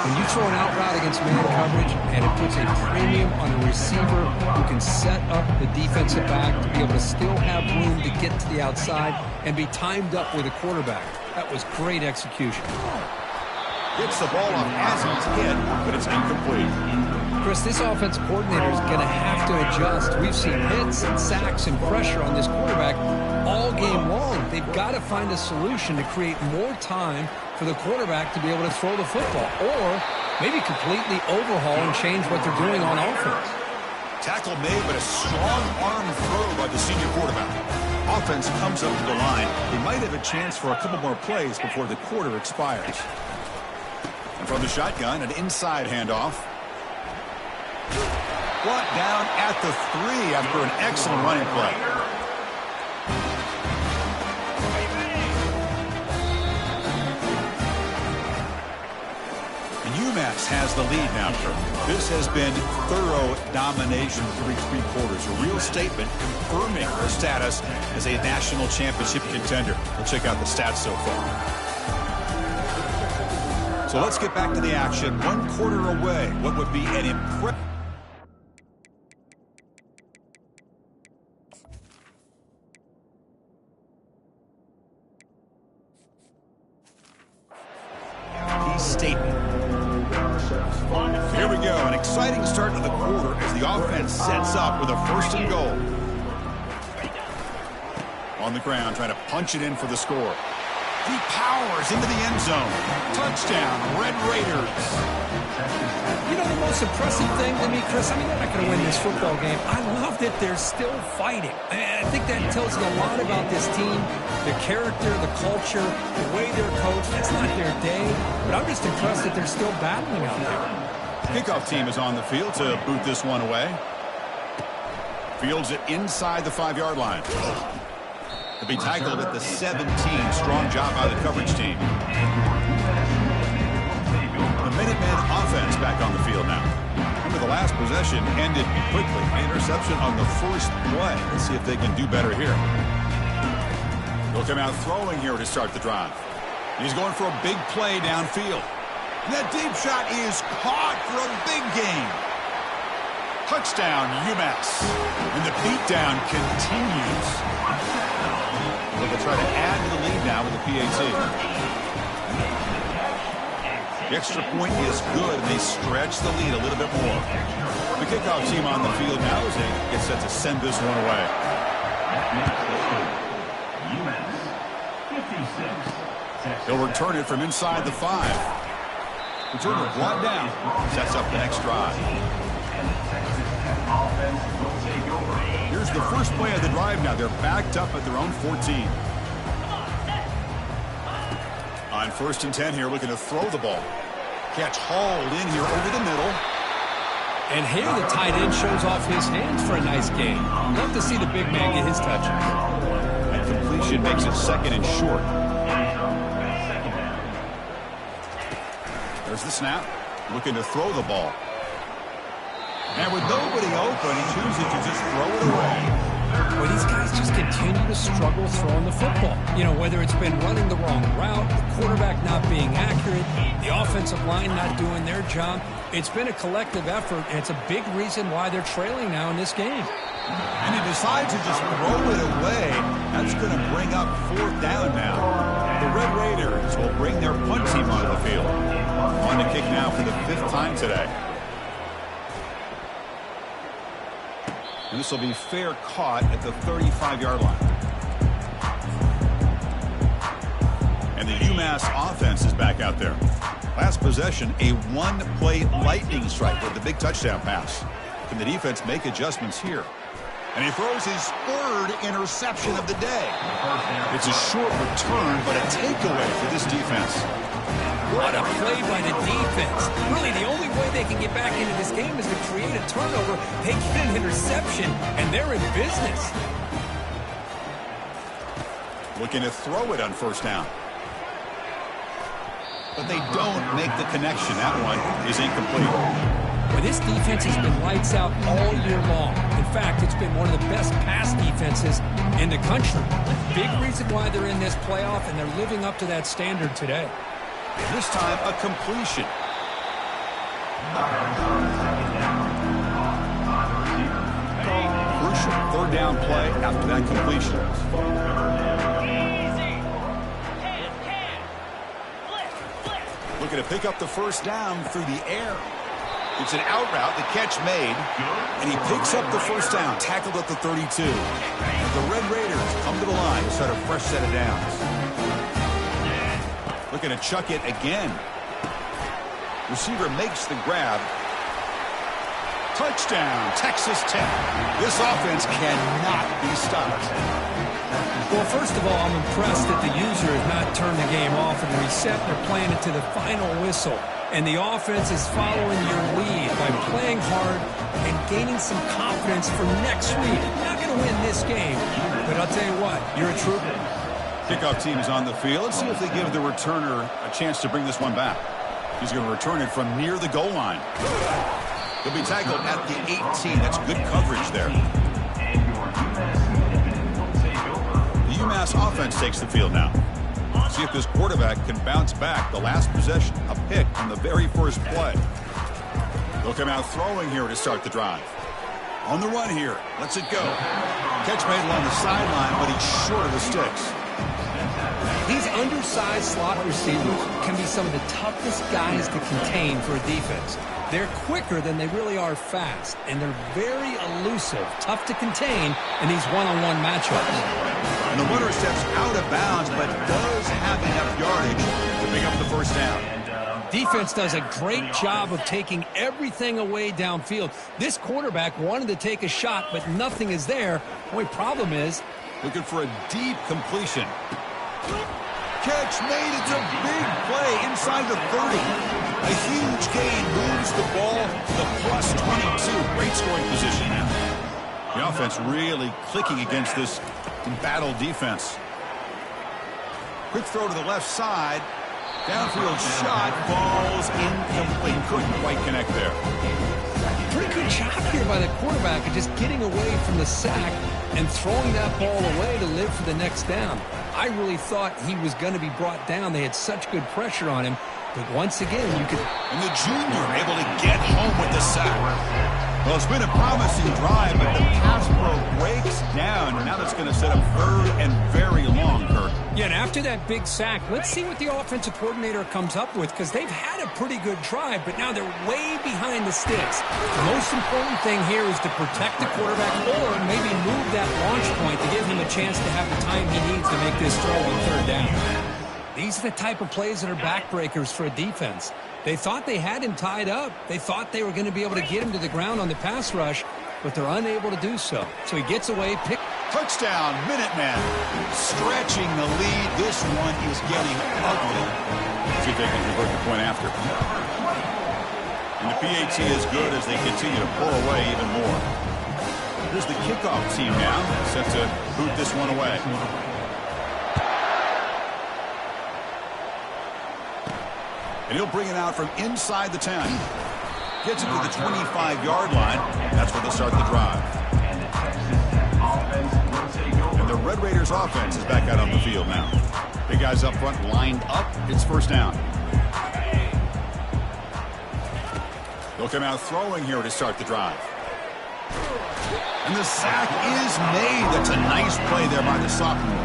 Speaker 3: When you throw an out route against man coverage and it puts a premium on a receiver who can set up the defensive back to be able to still have room to get to the outside and be timed up with a quarterback. That was great execution.
Speaker 1: Gets the ball off as he's hit, but it's incomplete.
Speaker 3: Chris, this offensive coordinator is going to have to adjust. We've seen hits and sacks and pressure on this quarterback all game long. They've got to find a solution to create more time for the quarterback to be able to throw the football, or maybe completely overhaul and change what they're doing on offense.
Speaker 1: Tackle made, but a strong arm throw by the senior quarterback. Offense comes up to the line. They might have a chance for a couple more plays before the quarter expires. And from the shotgun, an inside handoff. Brought down at the 3 after an excellent running play. And UMass has the lead now. This has been thorough domination through 3 quarters. A real statement confirming their status as a national championship contender. We'll check out the stats so far. So let's get back to the action. 1 quarter away. What would be an impressive... statement. Here we go. An exciting start to the quarter as the offense sets up with a 1st and goal. On the ground, trying to punch it in for the score. He powers into the end zone. Touchdown, Red Raiders.
Speaker 2: You know, the most impressive thing to me, Chris, I mean, they're not going to win this football game. I love that they're still fighting. I think that tells you a lot about this team, the character, the culture, the way they're coached. It's not their day, but I'm just impressed that they're still battling out there.
Speaker 1: Kickoff team is on the field to boot this one away. Fields it inside the 5-yard line. To be tackled at the 17. Strong job by the coverage team. The Minutemen offense back on the field now. Remember, the last possession ended quickly. An interception on the first play. Let's see if they can do better here. They'll come out throwing here to start the drive. He's going for a big play downfield. And that deep shot is caught for a big gain. Touchdown, UMass. And the beatdown continues. They can try to add to the lead now with the PAT. The extra point is good, and they stretch the lead a little bit more. The kickoff team on the field now as they get set to send this one away. They'll return it from inside the 5. Returner brought down. Sets up the next drive. Here's the first play of the drive now. They're backed up at their own 14. On 1st and 10 here, looking to throw the ball. Catch hauled in here over the middle.
Speaker 2: And here the tight end shows off his hands for a nice gain. Love to see the big man get his touches.
Speaker 1: And completion makes it 2nd and short. There's the snap. Looking to throw the ball. And with nobody open, he chooses to just throw it away.
Speaker 2: Well, these guys just continue to struggle throwing the football. You know, whether it's been running the wrong route, the quarterback not being accurate, the offensive line not doing their job. It's been a collective effort, and it's a big reason why they're trailing now in this game.
Speaker 1: And he decides to just throw it away. That's going to bring up 4th down now. The Red Raiders will bring their punt team onto the field. On the kick now for the 5th time today. And this will be fair caught at the 35-yard line. And the UMass offense is back out there. Last possession, a 1-play lightning strike with the big touchdown pass. Can the defense make adjustments here? And he throws his 3rd interception of the day. It's a short return, but a takeaway for this defense.
Speaker 2: What a play by the defense. Really, the only way they can get back into this game is to create a turnover. They get an interception, and they're in business.
Speaker 1: Looking to throw it on 1st down. But they don't make the connection. That one is incomplete.
Speaker 2: Well, this defense has been lights out all year long. In fact, it's been one of the best pass defenses in the country. Big reason why they're in this playoff, and they're living up to that standard today.
Speaker 1: This time, a completion. Crucial 3rd down play after that completion. Looking to pick up the 1st down through the air. It's an out route, the catch made, and he picks up the first down, tackled at the 32. And the Red Raiders come to the line to start a fresh set of downs. Looking to chuck it again. Receiver makes the grab. Touchdown, Texas Tech. This offense cannot be stopped.
Speaker 2: Well, first of all, I'm impressed that the user has not turned the game off and reset. They're playing it to the final whistle. And the offense is following your lead by playing hard and gaining some confidence for next week. You're not going to win this game, but I'll tell you what, you're a trooper.
Speaker 1: Kickoff team is on the field. Let's see if they give the returner a chance to bring this one back. He's going to return it from near the goal line. He'll be tackled at the 18. That's good coverage there. The UMass offense takes the field now. See if this quarterback can bounce back. The last possession, a pick on the very first play. They'll come out throwing here to start the drive. On the run here. Lets it go. Catch made along the sideline, but he's short of the sticks.
Speaker 2: These undersized slot receivers can be some of the toughest guys to contain for a defense. They're quicker than they really are fast, and they're very elusive, tough to contain in these one-on-one matchups.
Speaker 1: And the runner steps out of bounds, but does have enough yardage to pick up the first down.
Speaker 2: Defense does a great job of taking everything away downfield. This quarterback wanted to take a shot, but nothing is there. The only problem is
Speaker 1: looking for a deep completion. Catch made. It's a big play inside the 30. A huge gain moves the ball to the plus 22. Great scoring position now. The offense really clicking against this embattled defense. Quick throw to the left side. Downfield shot. Falls incomplete. Couldn't quite connect there.
Speaker 2: pretty good job here by the quarterback of just getting away from the sack and throwing that ball away to live for the next down. I really thought he was going to be brought down. They had such good pressure on him. But once again, you could...
Speaker 1: And the junior able to get home with the sack. Well, it's been a promising drive, but the pass pro breaks down. Now that's going to set up third and very long, Kirk.
Speaker 2: Yeah, and after that big sack, let's see what the offensive coordinator comes up with, because they've had a pretty good drive, but now they're way behind the sticks. The most important thing here is to protect the quarterback or maybe move that launch point to give him a chance to have the time he needs to make this throw on third down. These are the type of plays that are backbreakers for a defense. They thought they had him tied up. They thought they were going to be able to get him to the ground on the pass rush, but they're unable to do so. So he gets away,
Speaker 1: touchdown, Minutemen. Stretching the lead. This one is getting ugly. See if they can convert the point after. And the PAT is good as they continue to pull away even more. Here's the kickoff team now, set to boot this one away. And he'll bring it out from inside the 10. Gets it to the 25-yard line. That's where they'll start the drive. And the Red Raiders offense is back out on the field now. Big guys up front lined up. It's first down. They'll come out throwing here to start the drive. And the sack is made. That's a nice play there by the sophomore.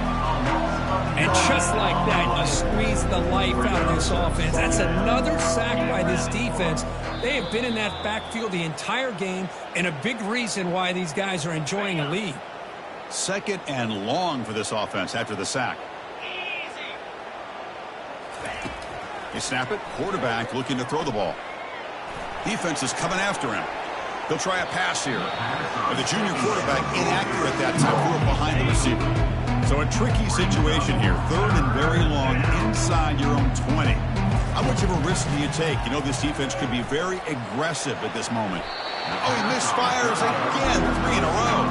Speaker 2: And just like that, you squeeze the life out of this offense. That's another sack by this defense. They have been in that backfield the entire game, and a big reason why these guys are enjoying a lead.
Speaker 1: Second and long for this offense after the sack. They snap it. Quarterback looking to throw the ball. Defense is coming after him. He'll try a pass here. But the junior quarterback inaccurate that time. Threw it behind the receiver. So a tricky situation here. Third and very long inside your own 20. How much of a risk do you take? You know, this defense could be very aggressive at this moment. Oh, he misfires again. 3 in a row.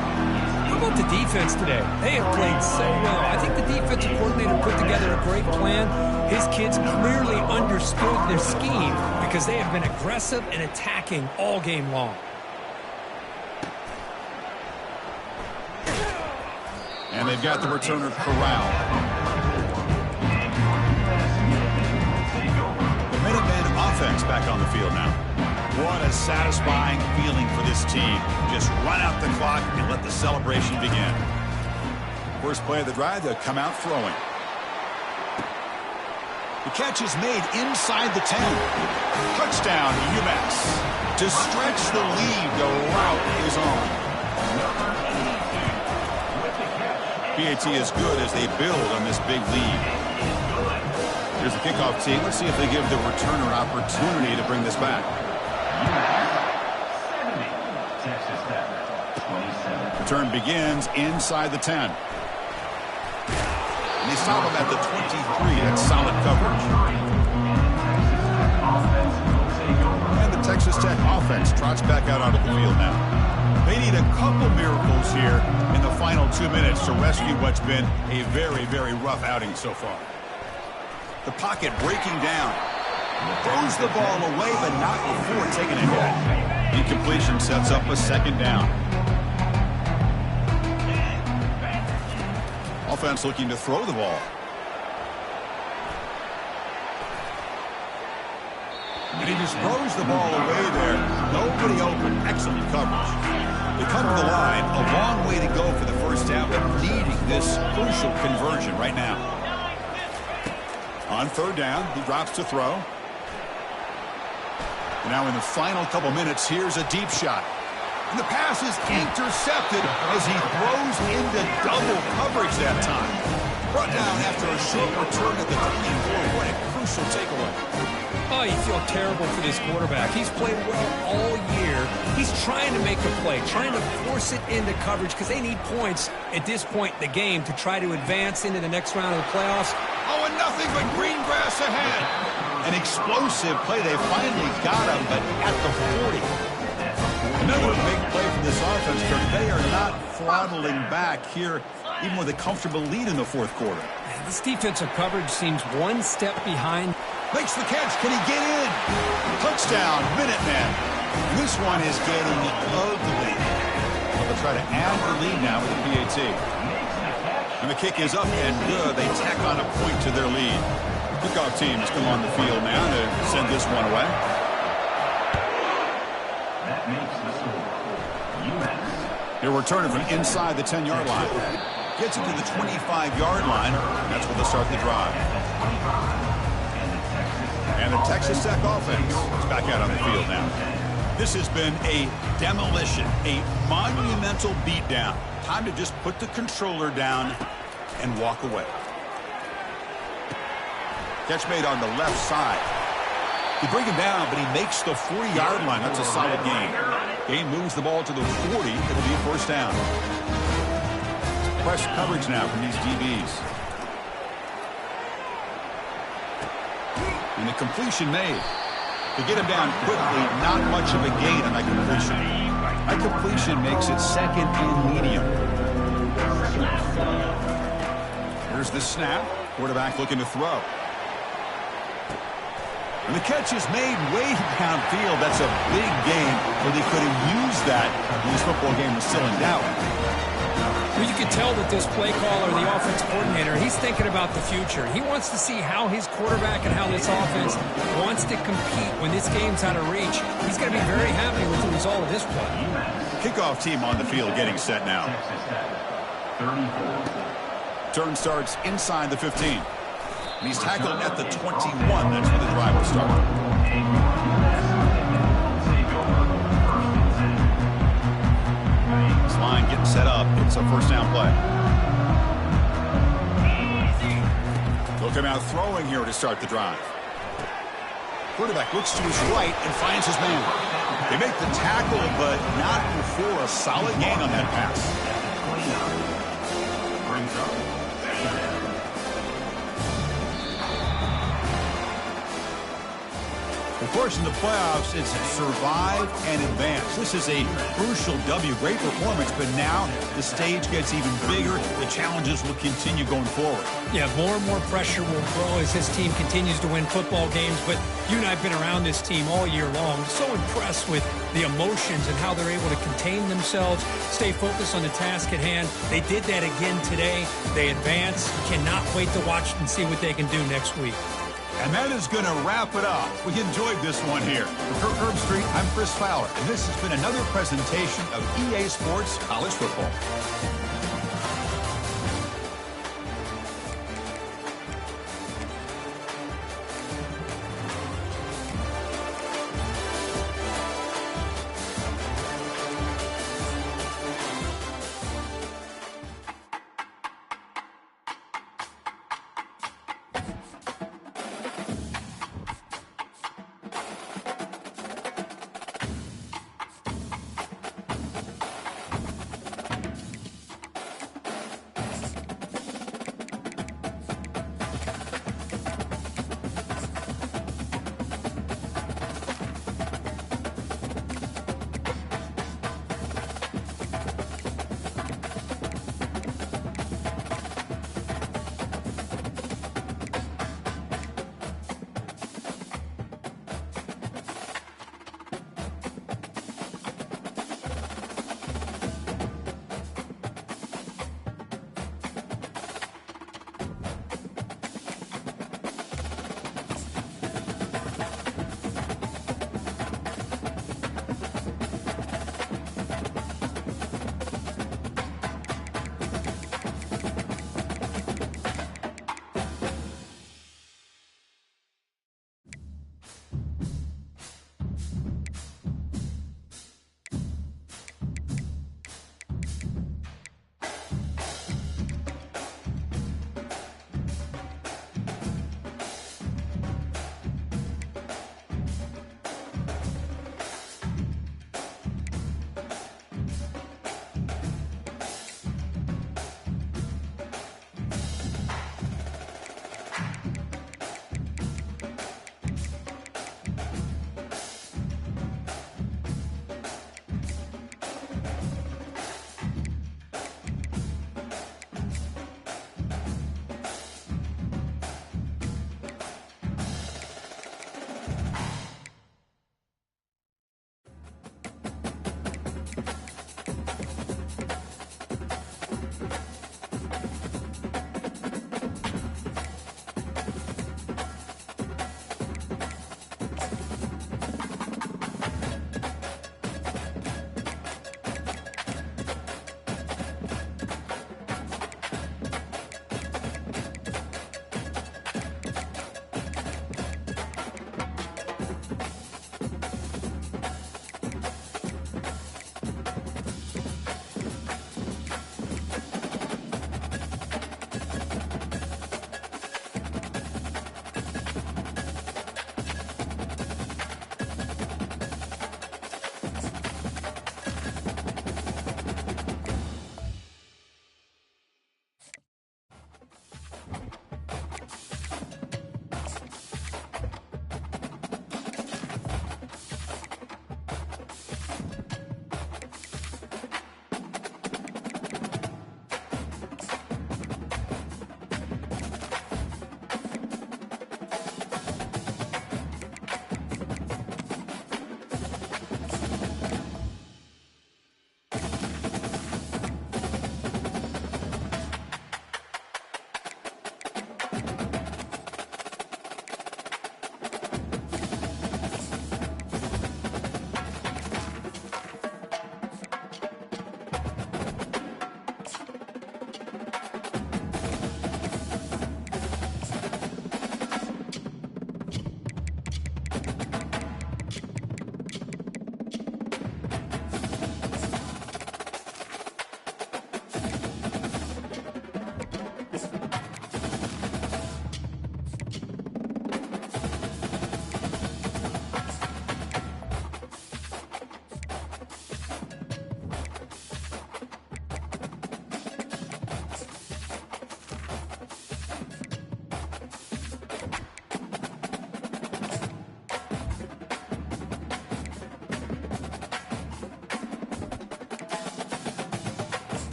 Speaker 2: How about the defense today? They have played so well. I think the defensive coordinator put together a great plan. His kids clearly understood their scheme because they have been aggressive and attacking all game long.
Speaker 1: And they've got the returner corralled. The Minutemen offense back on the field now. What a satisfying feeling for this team. Just run out the clock and let the celebration begin. First play of the drive, they'll come out throwing. The catch is made inside the 10. Touchdown, UMass. To stretch the lead, the route is on. PAT is good as they build on this big lead. Here's the kickoff team. Let's see if they give the returner opportunity to bring this back. Return begins inside the 10. And they stop him at the 23. That's solid coverage. And the Texas Tech offense trots back out onto the field now. They need a couple miracles here in the final 2 minutes to rescue what's been a very, very rough outing so far. The pocket breaking down. Throws the ball away, but not before taking a hit. Incompletion sets up a second down. Offense looking to throw the ball. And he just throws the ball away there. Nobody open. Excellent coverage. They come to the line. A long way to go for the first down, but needing this crucial conversion right now. On third down, he drops to throw. Now in the final couple minutes, here's a deep shot. And the pass is intercepted as he throws into double coverage that time. Brought down after a short return at the 24. What a crucial takeaway.
Speaker 2: Oh, you feel terrible for this quarterback. He's played well all year. He's trying to make a play, trying to force it into coverage because they need points at this point in the game to try to advance into the next round of the playoffs.
Speaker 1: Oh, and nothing but green grass ahead. An explosive play. They finally got him, but at the 40. Another big play from this offense, Kirk. They are not throttling back here, even with a comfortable lead in the fourth quarter.
Speaker 2: This defensive coverage seems one step behind.
Speaker 1: Makes the catch. Can he get in? Touchdown, Minutemen. This one is getting ugly. They'll try to add the lead now with the PAT. And the kick is up and good. They tack on a point to their lead. The kickoff team has come on the field now to send this one away.
Speaker 6: That makes the score. UMass.
Speaker 1: He'll return it from inside the 10-yard line. Gets it to the 25-yard line. That's where they'll start the drive. And the Texas Tech offense is back out on the field now. This has been a demolition, a monumental beatdown. Time to just put the controller down and walk away. Catch made on the left side. They bring him down, but he makes the 40-yard line. That's a solid gain. Game moves the ball to the 40. It'll be a first down. Press coverage now from these DBs. And the completion made. To get him down quickly, not much of a gain on that completion. That completion makes it second and medium. Here's the snap. Quarterback looking to throw. And the catch is made way downfield. That's a big gain, where they could have used that when this football game was still in doubt.
Speaker 2: Well, you can tell that this play caller, the offense coordinator, he's thinking about the future. He wants to see how his quarterback and how this offense wants to compete when this game's out of reach. He's going to be very happy with the result of this play.
Speaker 1: Kickoff team on the field getting set now.
Speaker 6: 34.
Speaker 1: Turn starts inside the 15. And he's tackled at the 21. That's where the drive will start. This line getting set up. It's a first down play. They'll come out throwing here to start the drive. Quarterback looks to his right and finds his man. They make the tackle, but not before a solid gain on that pass. Of course, in the playoffs, it's survive and advance. This is a crucial W. Great performance, but now the stage gets even bigger. The challenges will continue going forward.
Speaker 2: Yeah, more and more pressure will grow as this team continues to win football games. But you and I have been around this team all year long. So impressed with the emotions and how they're able to contain themselves, stay focused on the task at hand. They did that again today. They advance. Cannot wait to watch and see what they can do next week.
Speaker 1: And that is going to wrap it up. We enjoyed this one here. For Kirk Herbstreit, I'm Chris Fowler, and this has been another presentation of EA Sports College Football.